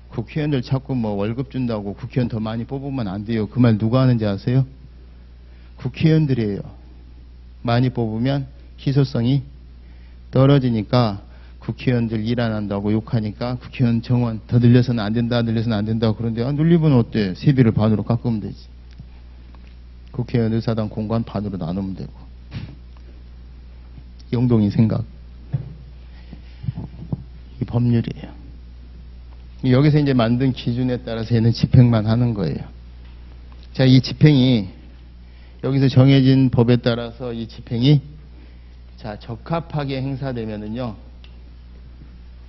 국회의원들 자꾸 뭐 월급 준다고 국회의원 더 많이 뽑으면 안 돼요. 그 말 누가 하는지 아세요? 국회의원들이에요. 많이 뽑으면 희소성이 떨어지니까 국회의원들 일 안 한다고 욕하니까 국회의원 정원 더 늘려서는 안 된다, 늘려서는 안 된다. 그런데 늘리면 어때? 세비를 반으로 깎으면 되지. 국회의원 의사당 공간 반으로 나누면 되고. 영동이 생각. 이 법률이에요. 여기서 이제 만든 기준에 따라서 얘는 집행만 하는 거예요. 자, 이 집행이 여기서 정해진 법에 따라서 이 집행이 자 적합하게 행사되면은요.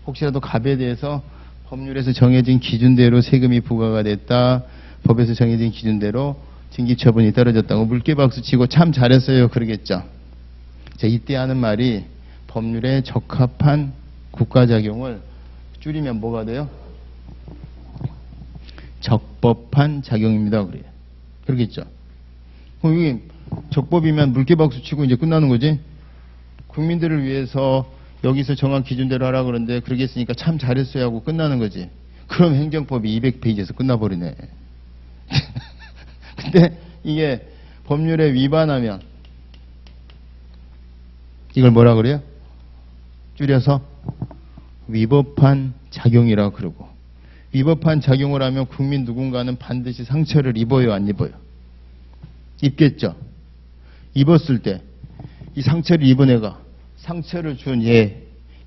혹시라도 갑에 대해서 법률에서 정해진 기준대로 세금이 부과가 됐다. 법에서 정해진 기준대로 징계처분이 떨어졌다고 물개박수 치고 참 잘했어요. 그러겠죠. 자, 이때 하는 말이 법률에 적합한 국가작용을 줄이면 뭐가 돼요? 적법한 작용입니다. 그래요. 그러겠죠. 그럼 이게 적법이면 물개박수 치고 이제 끝나는 거지. 국민들을 위해서 여기서 정한 기준대로 하라 그러는데 그러겠으니까 참 잘했어요 하고 끝나는 거지. 그럼 행정법이 200페이지에서 끝나버리네. 근데 이게 법률에 위반하면 이걸 뭐라 그래요? 줄여서 위법한 작용이라고 그러고, 위법한 작용을 하면 국민 누군가는 반드시 상처를 입어요, 안 입어요? 입겠죠. 입었을 때 이 상처를 입은 애가 상처를 준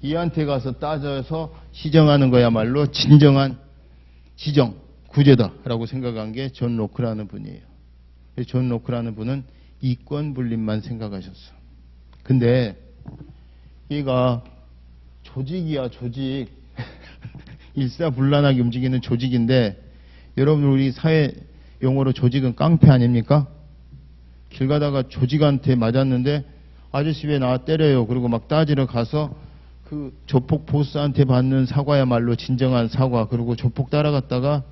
얘한테 가서 따져서 시정하는 거야말로 진정한 시정, 구제다라고 생각한 게 존 로크라는 분이에요. 존 로크라는 분은 이권 분립만 생각하셨어. 근데 얘가 조직이야, 조직. 일사불란하게 움직이는 조직인데, 여러분 우리 사회 용어로 조직은 깡패 아닙니까? 길 가다가 조직한테 맞았는데 아저씨 왜 나 때려요? 그리고 막 따지러 가서 그 조폭 보스한테 받는 사과야말로 진정한 사과. 그리고 조폭 따라갔다가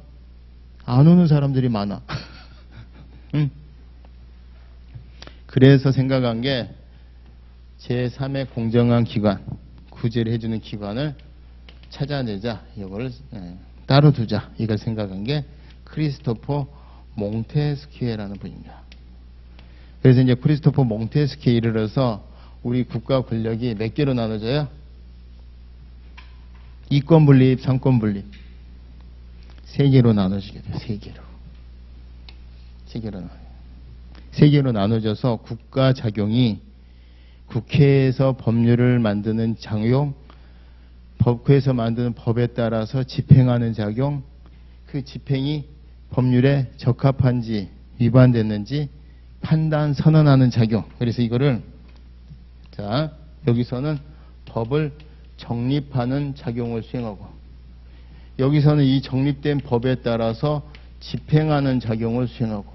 안 오는 사람들이 많아. 응? 그래서 생각한 게 제3의 공정한 기관, 구제를 해주는 기관을 찾아내자. 이걸 따로 두자. 이걸 생각한 게 크리스토퍼 몽테스키에라는 분입니다. 그래서 이제 크리스토퍼 몽테스키에 이르러서 우리 국가 권력이 몇 개로 나눠져요? 이권 분립, 삼권 분립. 3개로 나눠지게 돼요. 3개로. 3개로 나눠져서 국가 작용이 국회에서 법률을 만드는 작용, 국회에서 만드는 법에 따라서 집행하는 작용, 그 집행이 법률에 적합한지 위반됐는지 판단 선언하는 작용. 그래서 이거를 자 여기서는 법을 정립하는 작용을 수행하고, 여기서는 이 정립된 법에 따라서 집행하는 작용을 수행하고,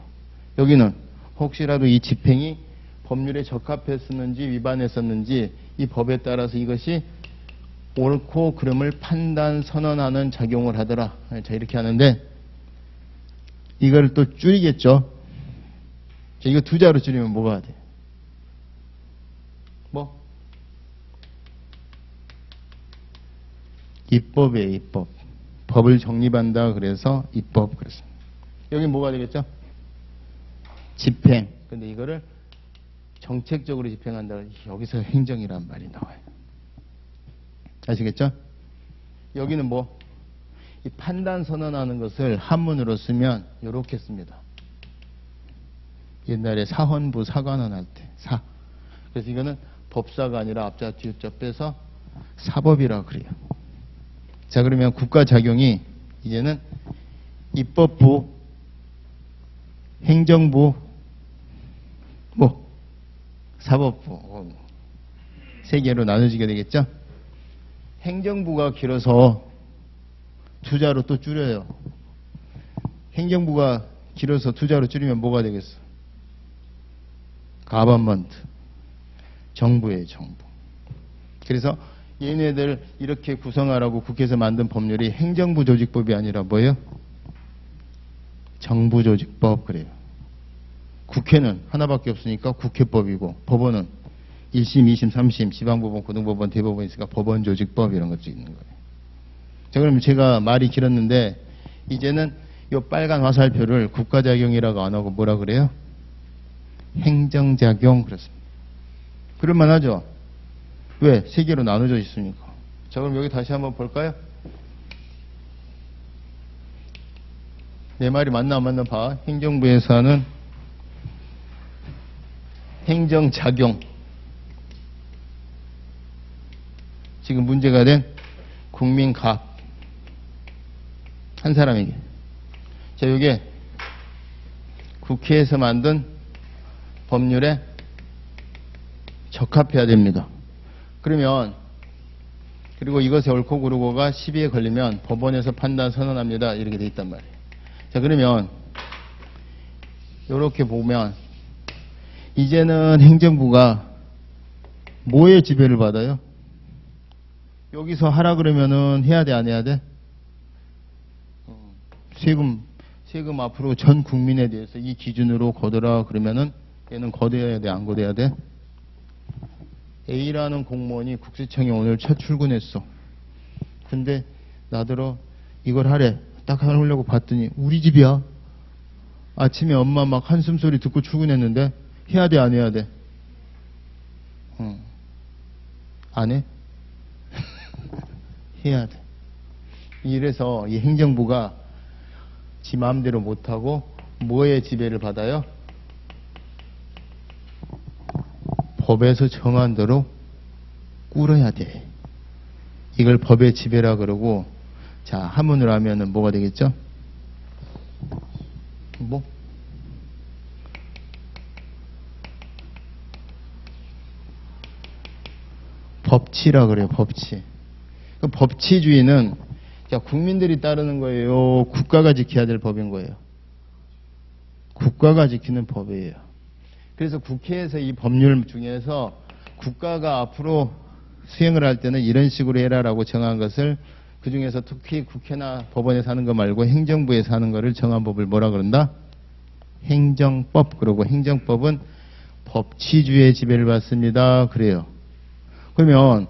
여기는 혹시라도 이 집행이 법률에 적합했었는지 위반했었는지 이 법에 따라서 이것이 옳고 그름을 판단 선언하는 작용을 하더라. 자, 이렇게 하는데 이걸 또 줄이겠죠. 자, 이거 두 자로 줄이면 뭐가 돼? 뭐? 입법이에요, 입법. 법을 정립한다 그래서 입법 그랬습니다. 여기 뭐가 되겠죠? 집행. 근데 이거를 정책적으로 집행한다. 여기서 행정이란 말이 나와요. 아시겠죠? 여기는 뭐? 이 판단 선언하는 것을 한문으로 쓰면 이렇게 씁니다. 옛날에 사헌부 사관원 할 때 사. 그래서 이거는 법사가 아니라 앞자 뒤자 빼서 사법이라 그래요. 자, 그러면 국가작용이 이제는 입법부, 행정부, 뭐 사법부 세 개로 나눠지게 되겠죠. 행정부가 길어서 두 자로 또 줄여요. 행정부가 길어서 두 자로 줄이면 뭐가 되겠어? 가버먼트. 정부예요, 정부. 그래서 얘네들 이렇게 구성하라고 국회에서 만든 법률이 행정부 조직법이 아니라 뭐예요? 정부 조직법 그래요. 국회는 하나밖에 없으니까 국회법이고 법원은 1심, 2심, 3심, 지방법원, 고등법원, 대법원 있으니까 법원조직법 이런 것도 있는 거예요. 자, 그럼 제가 말이 길었는데 이제는 이 빨간 화살표를 국가작용이라고 안 하고 뭐라 그래요? 행정작용 그렇습니다. 그럴만하죠? 왜? 세 개로 나눠져 있으니까. 자, 그럼 여기 다시 한번 볼까요? 내 말이 맞나 안 맞나 봐. 행정부에서 하는 행정작용. 지금 문제가 된 국민각. 한 사람에게. 자, 이게 국회에서 만든 법률에 적합해야 됩니다. 그러면 그리고 이것의 옳고 그르고가 시비에 걸리면 법원에서 판단 선언합니다. 이렇게 돼 있단 말이에요. 자, 그러면 이렇게 보면 이제는 행정부가 뭐의 지배를 받아요? 여기서 하라 그러면은 해야 돼, 안 해야 돼? 세금 앞으로 전 국민에 대해서 이 기준으로 거둬라 그러면은 얘는 거둬야 돼, 안 거둬야 돼? A라는 공무원이 국세청에 오늘 첫 출근했어. 근데 나더러 이걸 하래. 딱 하려고 봤더니 우리 집이야. 아침에 엄마 막 한숨 소리 듣고 출근했는데 해야 돼, 안 해야 돼? 안 해? 해야 돼. 이래서 이 행정부가 지 마음대로 못하고 뭐의 지배를 받아요? 법에서 정한 대로 꿇어야 돼. 이걸 법의 지배라 그러고, 자, 한문으로 하면은 뭐가 되겠죠? 뭐? 법치라 그래요, 법치. 그 법치주의는 자, 국민들이 따르는 거예요? 국가가 지켜야 될 법인 거예요? 국가가 지키는 법이에요. 그래서 국회에서 이 법률 중에서 국가가 앞으로 수행을 할 때는 이런 식으로 해라라고 정한 것을 그 중에서 특히 국회나 법원에서 하는 거 말고 행정부에서 하는 거를 정한 법을 뭐라 그런다? 행정법. 그러고 행정법은 법치주의의 지배를 받습니다. 그래요. 그러면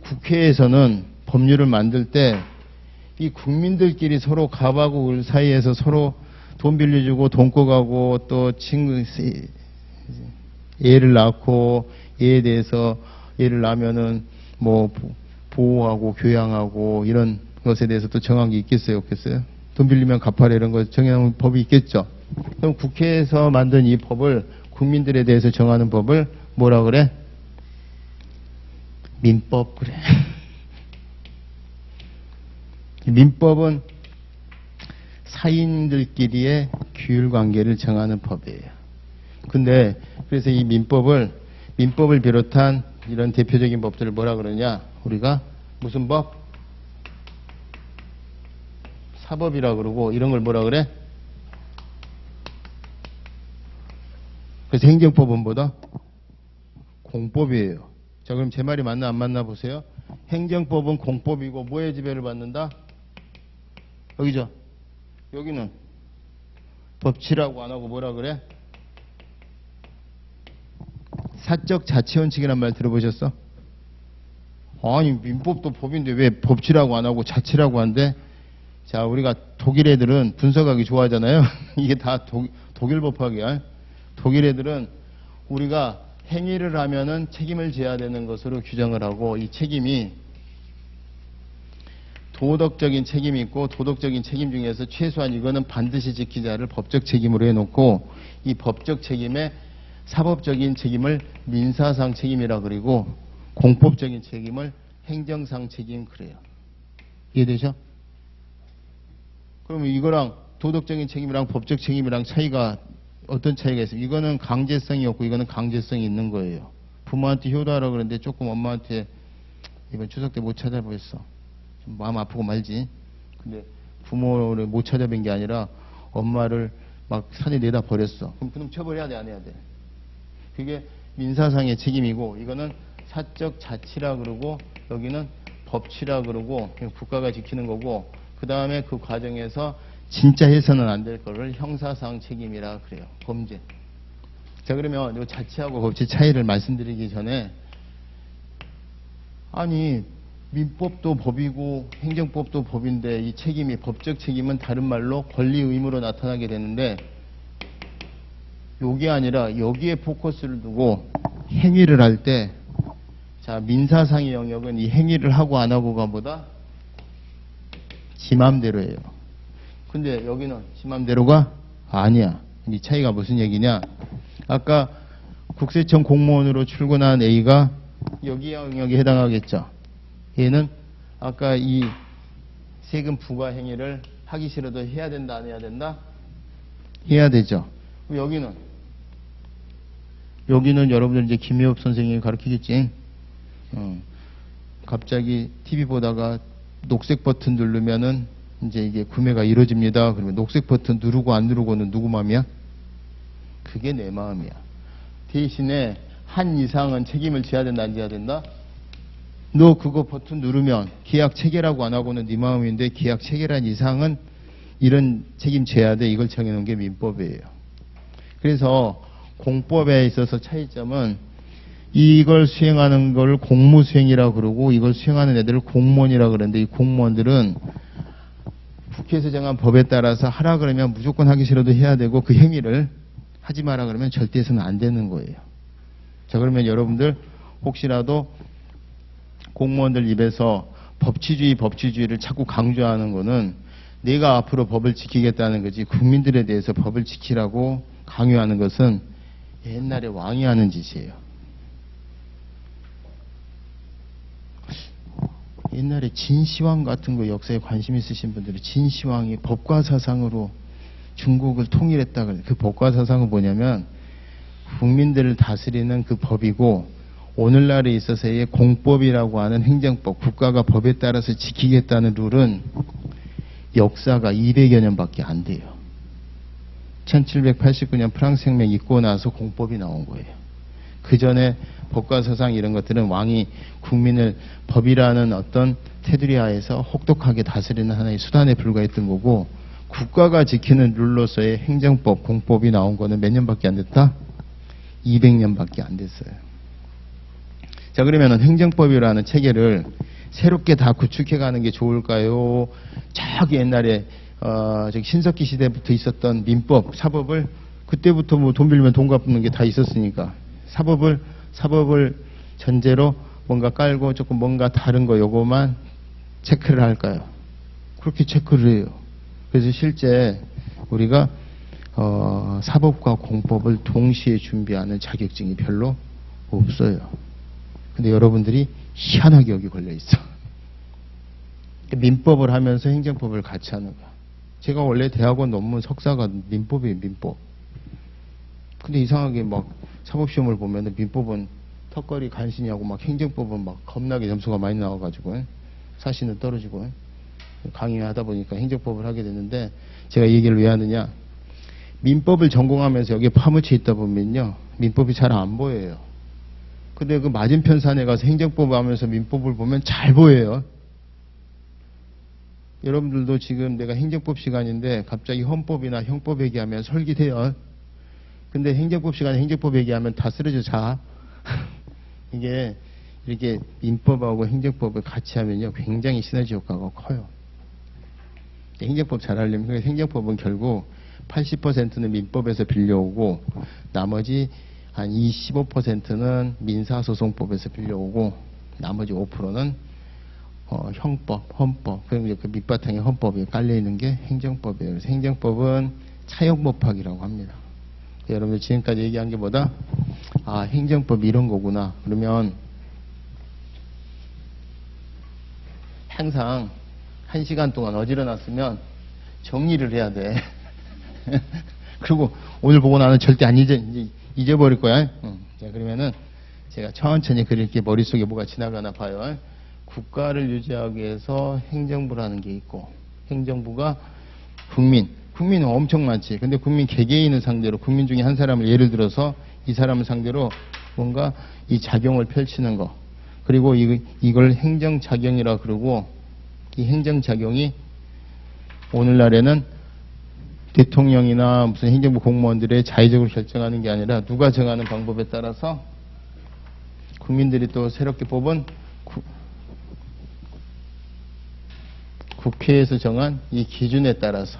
국회에서는 법률을 만들 때 이 국민들끼리 서로 갑하고 을 사이에서 서로 돈 빌려주고 돈 꿔가고 또 친구 애를 낳고 애에 대해서 애를 낳으면은 뭐 보호하고 교양하고 이런 것에 대해서 또 정한 게 있겠어요, 없겠어요? 돈 빌리면 갚아라 이런 거 정해놓은 법이 있겠죠. 그럼 국회에서 만든 이 법을 국민들에 대해서 정하는 법을 뭐라 그래? 민법 그래. 민법은 사인들끼리의 규율 관계를 정하는 법이에요. 근데 그래서 이 민법을 비롯한 이런 대표적인 법들을 뭐라 그러냐? 우리가 무슨 법? 사법이라 그러고 이런 걸 뭐라 그래? 그래서 행정법은 뭐다? 공법이에요. 자, 그럼 제 말이 맞나 안 맞나 보세요. 행정법은 공법이고 뭐의 지배를 받는다? 여기죠. 여기는 법치라고 안 하고 뭐라 그래? 사적 자치 원칙이란 말 들어보셨어? 아니 민법도 법인데 왜 법치라고 안 하고 자치라고 한대? 자, 우리가 독일 애들은 분석하기 좋아하잖아요. 이게 다 독일 법학이야. 독일 애들은 우리가 행위를 하면은 책임을 져야 되는 것으로 규정을 하고, 이 책임이 도덕적인 책임이 있고, 도덕적인 책임 중에서 최소한 이거는 반드시 지키자를 법적 책임으로 해놓고, 이 법적 책임에 사법적인 책임을 민사상 책임이라 그리고 공법적인 책임을 행정상 책임 그래요. 이해되죠? 그러면 이거랑 도덕적인 책임이랑 법적 책임이랑 차이가 어떤 차이가 있어요? 이거는 강제성이 없고 이거는 강제성이 있는 거예요. 부모한테 효도하라고 그러는데 조금 엄마한테 이번 추석 때 못 찾아보겠어. 좀 마음 아프고 말지. 근데 부모를 못 찾아뵌 게 아니라 엄마를 막 산에 내다 버렸어. 그럼 그놈 처벌해야 돼, 안 해야 돼? 그게 민사상의 책임이고, 이거는 사적 자치라 그러고, 여기는 법치라 그러고, 국가가 지키는 거고, 그 다음에 그 과정에서 진짜 해서는 안 될 거를 형사상 책임이라 그래요. 범죄. 자, 그러면 이 자치하고 법치 차이를 말씀드리기 전에, 아니 민법도 법이고 행정법도 법인데 이 책임이, 법적 책임은 다른 말로 권리 의무로 나타나게 되는데, 요게 아니라 여기에 포커스를 두고 행위를 할 때, 자, 민사상의 영역은 이 행위를 하고 안 하고가 뭐다? 지 맘대로예요. 근데 여기는 지 맘대로가 아니야. 이 차이가 무슨 얘기냐? 아까 국세청 공무원으로 출근한 A가 여기 영역에 해당하겠죠. 얘는 아까 이 세금 부과 행위를 하기 싫어도 해야 된다, 안 해야 된다? 해야 되죠. 여기는 여러분들 이제 김효업 선생님이 가르치겠지. 갑자기 TV 보다가 녹색 버튼 누르면은 이제 이게 구매가 이루어집니다. 그러면 녹색 버튼 누르고 안 누르고는 누구 마음이야? 그게 내 마음이야. 대신에 한 이상은 책임을 져야 된다, 안 져야 된다? 너 그거 버튼 누르면 계약 체결하고 안 하고는 네 마음인데, 계약 체결한 이상은 이런 책임 져야 돼. 이걸 정해놓은 게 민법이에요. 그래서 공법에 있어서 차이점은, 이걸 수행하는 걸 공무수행이라고 그러고 이걸 수행하는 애들을 공무원이라고 그러는데, 이 공무원들은 국회에서 정한 법에 따라서 하라 그러면 무조건 하기 싫어도 해야 되고, 그 행위를 하지 마라 그러면 절대 해서는 안 되는 거예요. 자, 그러면 여러분들 혹시라도 공무원들 입에서 법치주의를 자꾸 강조하는 거는 내가 앞으로 법을 지키겠다는 거지, 국민들에 대해서 법을 지키라고 강요하는 것은 옛날에 왕이 하는 짓이에요. 옛날에 진시황 같은 거 역사에 관심 있으신 분들은, 진시황이 법과 사상으로 중국을 통일했다 그래요. 그 법과 사상은 뭐냐면 국민들을 다스리는 그 법이고, 오늘날에 있어서의 공법이라고 하는 행정법, 국가가 법에 따라서 지키겠다는 룰은 역사가 200여 년밖에 안 돼요. 1789년 프랑스 혁명 있고 나서 공법이 나온 거예요. 그 전에 법과 사상 이런 것들은 왕이 국민을 법이라는 어떤 테두리 하에서 혹독하게 다스리는 하나의 수단에 불과했던 거고, 국가가 지키는 룰로서의 행정법, 공법이 나온 거는 몇 년밖에 안 됐다? 200년밖에 안 됐어요. 자, 그러면은 행정법이라는 체계를 새롭게 다 구축해 가는 게 좋을까요? 저기 옛날에 저기 신석기 시대부터 있었던 민법, 사법을, 그때부터 뭐 돈 빌면 돈 갚는 게 다 있었으니까 사법을 전제로 뭔가 깔고 조금 뭔가 다른 거 요거만 체크를 할까요? 그렇게 체크를 해요. 그래서 실제 우리가 사법과 공법을 동시에 준비하는 자격증이 별로 없어요. 근데 여러분들이 희한하게 여기 걸려 있어. 민법을 하면서 행정법을 같이 하는 거야. 제가 원래 대학원 논문 석사가 민법이에요, 민법. 근데 이상하게 막 사법시험을 보면은 민법은 턱걸이 간신히 하고 막 행정법은 막 겁나게 점수가 많이 나와가지고 사실은 떨어지고, 강의하다 보니까 행정법을 하게 됐는데, 제가 이 얘기를 왜 하느냐, 민법을 전공하면서 여기에 파묻혀 있다 보면요. 민법이 잘 안 보여요. 근데 그 맞은편 산에 가서 행정법 하면서 민법을 보면 잘 보여요. 여러분들도 지금 내가 행정법 시간인데 갑자기 헌법이나 형법 얘기하면 설기돼요. 근데 행정법 시간에 행정법 얘기하면 다 쓰러져 자. 이게 이렇게 민법하고 행정법을 같이 하면요. 굉장히 시너지 효과가 커요. 행정법 잘 하려면 행정법은 결국 80%는 민법에서 빌려오고 나머지 한 15%는 민사소송법에서 빌려오고 나머지 5%는 형법, 헌법, 그리고 그 밑바탕에 헌법이 깔려있는 게 행정법이에요. 그래서 행정법은 차용법학이라고 합니다. 여러분들 지금까지 얘기한 게 뭐다? 아, 행정법이 이런 거구나. 그러면 항상 1시간 동안 어지러놨으면 정리를 해야 돼. 그리고 오늘 보고 나는 절대 안 잊어버릴 거야. 자, 그러면은 제가 천천히 그렇게 머릿속에 뭐가 지나가나 봐요. 국가를 유지하기 위해서 행정부라는 게 있고, 행정부가 국민은 엄청 많지. 근데 국민 개개인을 상대로, 국민 중에 한 사람을 예를 들어서 이 사람을 상대로 뭔가 이 작용을 펼치는 거. 그리고 이걸 행정작용이라 그러고, 이 행정작용이 오늘날에는 대통령이나 무슨 행정부 공무원들의 자의적으로 결정하는 게 아니라 누가 정하는 방법에 따라서 국민들이 또 새롭게 뽑은 국회에서 정한 이 기준에 따라서,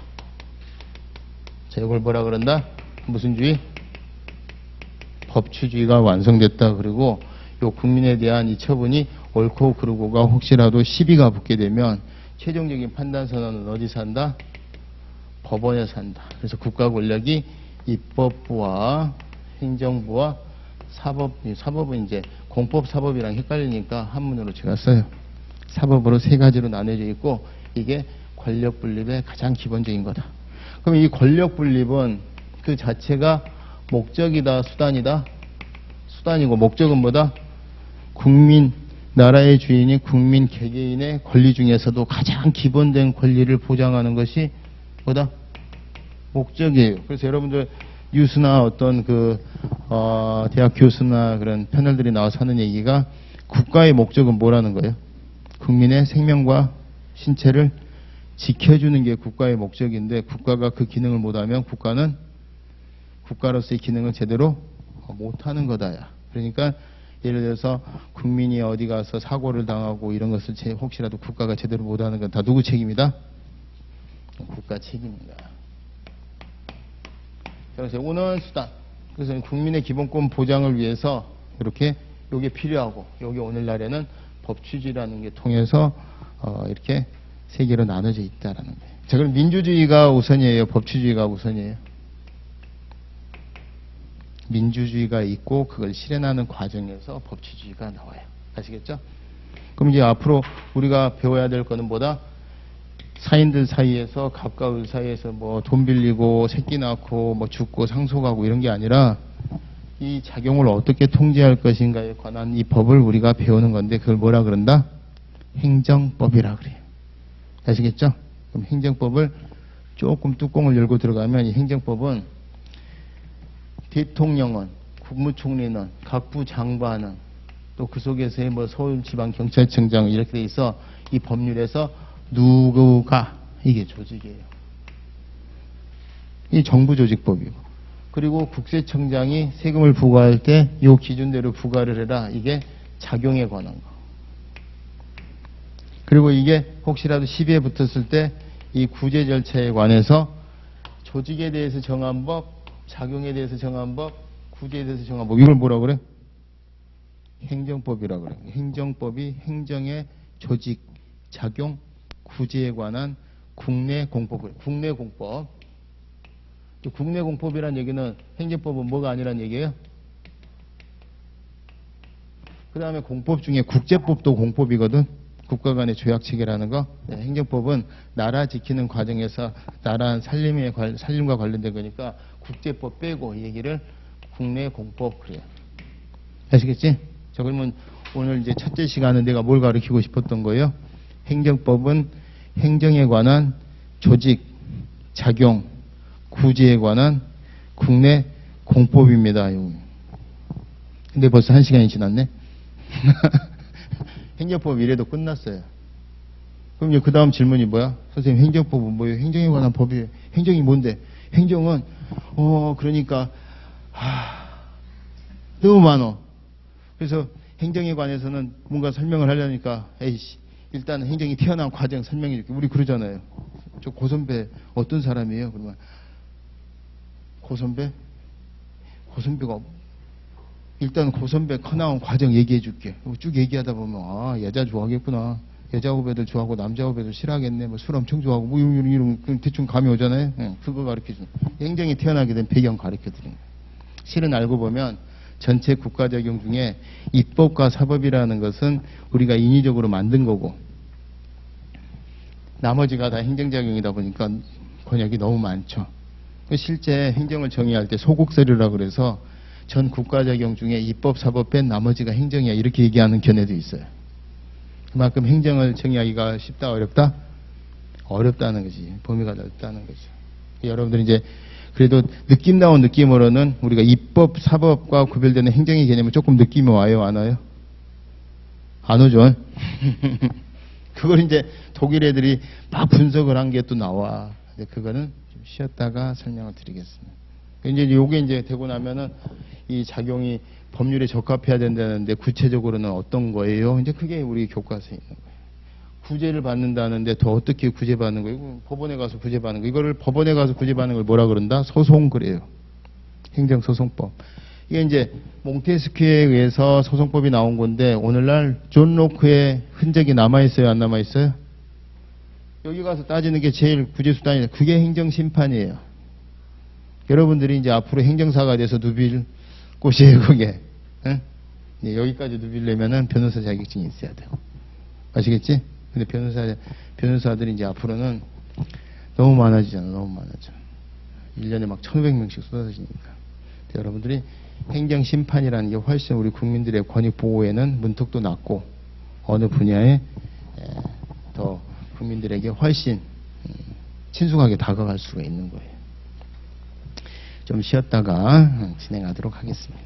자, 이걸 뭐라 그런다? 무슨 주의? 법치주의가 완성됐다. 그리고 요 국민에 대한 이 처분이 옳고 그르고가 혹시라도 시비가 붙게 되면 최종적인 판단 선언은 어디서 한다? 법원에서 한다. 그래서 국가 권력이 입법부와 행정부와 사법은 이제 공법 사법이랑 헷갈리니까 한문으로 제가 써요. 사법으로 세 가지로 나눠져 있고 이게 권력 분립의 가장 기본적인 거다. 그럼 이 권력 분립은 그 자체가 목적이다, 수단이다? 수단이고 목적은 뭐다? 나라의 주인이 국민 개개인의 권리 중에서도 가장 기본된 권리를 보장하는 것이 뭐다? 목적이에요. 그래서 여러분들 뉴스나 어떤 대학 교수나 그런 패널들이 나와서 하는 얘기가 국가의 목적은 뭐라는 거예요? 국민의 생명과 신체를 지켜주는 게 국가의 목적인데 국가가 그 기능을 못하면 국가는 국가로서의 기능을 제대로 못하는 거다야. 그러니까 예를 들어서 국민이 어디 가서 사고를 당하고 이런 것을 혹시라도 국가가 제대로 못하는 건 다 누구 책임이다? 국가 책임이다. 그래서 오는 수단. 그래서 국민의 기본권 보장을 위해서 이렇게 요게 필요하고 요게 오늘날에는 법치주의라는 게 통해서 이렇게 세 개로 나눠져 있다라는 거예요. 자, 그럼 민주주의가 우선이에요? 법치주의가 우선이에요? 민주주의가 있고 그걸 실현하는 과정에서 법치주의가 나와요. 아시겠죠? 그럼 이제 앞으로 우리가 배워야 될 거는 뭐다? 사인들 사이에서 가까운 사이에서 뭐 돈 빌리고 새끼 낳고 뭐 죽고 상속하고 이런 게 아니라 이 작용을 어떻게 통제할 것인가에 관한 이 법을 우리가 배우는 건데 그걸 뭐라 그런다? 행정법이라 그래요. 아시겠죠? 그럼 행정법을 조금 뚜껑을 열고 들어가면 이 행정법은 대통령은, 국무총리는, 각부 장관은, 또 그 속에서의 뭐 서울지방경찰청장 이렇게 돼 있어 이 법률에서 누구가 이게 조직이에요. 이 정부조직법이고, 그리고 국세청장이 세금을 부과할 때 이 기준대로 부과를 해라. 이게 작용에 관한 거. 그리고 이게 혹시라도 시비에 붙었을 때 이 구제 절차에 관해서 조직에 대해서 정한 법, 작용에 대해서 정한 법, 구제에 대해서 정한 법. 이걸 뭐라 그래? 행정법이라고 그래. 행정법이 행정의 조직, 작용, 구제에 관한 국내 공법을. 국내 공법. 국내 공법이란 얘기는 행정법은 뭐가 아니란 얘기예요? 그 다음에 공법 중에 국제법도 공법이거든. 국가 간의 조약 체계라는 거. 네, 행정법은 나라 지키는 과정에서 나라 살림과 관련된 거니까 국제법 빼고 이 얘기를 국내 공법 그래요. 아시겠지? 자, 그러면 오늘 이제 첫째 시간은 내가 뭘 가르치고 싶었던 거예요? 행정법은 행정에 관한 조직, 작용, 구제에 관한 국내 공법입니다. 근데 벌써 1시간이 지났네. 행정법 이래도 끝났어요. 그럼 이제 그 다음 질문이 뭐야? 선생님, 행정법은 뭐예요? 행정에 관한 법이에요. 행정이 뭔데? 행정은 그러니까 너무 많어. 그래서 행정에 관해서는 뭔가 설명을 하려니까 에이씨, 일단 행정이 태어난 과정 설명해 줄게. 우리 그러잖아요. 저 고선배 어떤 사람이에요? 그러면 고선배가 일단 고선배 커나온 과정 얘기해 줄게. 쭉 얘기하다 보면 여자 좋아하겠구나. 여자 후배들 좋아하고 남자 후배들 싫어하겠네. 뭐 술 엄청 좋아하고 뭐 이런 대충 감이 오잖아요. 그거 가르쳐주는. 행정이 태어나게 된 배경 가르쳐드리는 거예요. 실은 알고 보면 전체 국가적용 중에 입법과 사법이라는 것은 우리가 인위적으로 만든 거고 나머지가 다 행정작용이다 보니까 번역이 너무 많죠. 실제 행정을 정의할 때 소국설이라고 그래서 전 국가작용 중에 입법, 사법 뺀 나머지가 행정이야 이렇게 얘기하는 견해도 있어요. 그만큼 행정을 정의하기가 쉽다, 어렵다? 어렵다는 거지. 범위가 넓다는 거죠. 여러분들이 이제 그래도 느낌다운 느낌으로는 우리가 입법, 사법과 구별되는 행정의 개념은 조금 느낌이 와요, 안 와요? 안 오죠? 그걸 이제 독일 애들이 막 분석을 한 게 또 나와. 그거는 좀 쉬었다가 설명을 드리겠습니다. 이제 요게 이제 되고 나면은 이 작용이 법률에 적합해야 된다는데 구체적으로는 어떤 거예요? 이제 그게 우리 교과서에 있는 거예요. 구제를 받는다는데 더 어떻게 구제받는 거예요? 법원에 가서 구제받는 거. 이거를 법원에 가서 구제받는 걸 뭐라 그런다? 소송 그래요. 행정소송법. 이게 이제 몽테스키에 의해서 소송법이 나온 건데 오늘날 존 로크의 흔적이 남아있어요? 안 남아있어요? 여기 가서 따지는 게 제일 구제수단이다. 그게 행정심판이에요. 여러분들이 이제 앞으로 행정사가 돼서 누빌 곳이에요, 그게. 응? 여기까지 누비려면은 변호사 자격증이 있어야 돼요. 아시겠지? 근데 변호사들이 이제 앞으로는 너무 많아지잖아, 너무 많아져. 1년에 막 1,500명씩 쏟아지니까. 여러분들이 행정심판이라는 게 훨씬 우리 국민들의 권익 보호에는 문턱도 낮고 어느 분야에 더 국민들에게 훨씬 친숙하게 다가갈 수가 있는 거예요. 좀 쉬었다가 진행하도록 하겠습니다.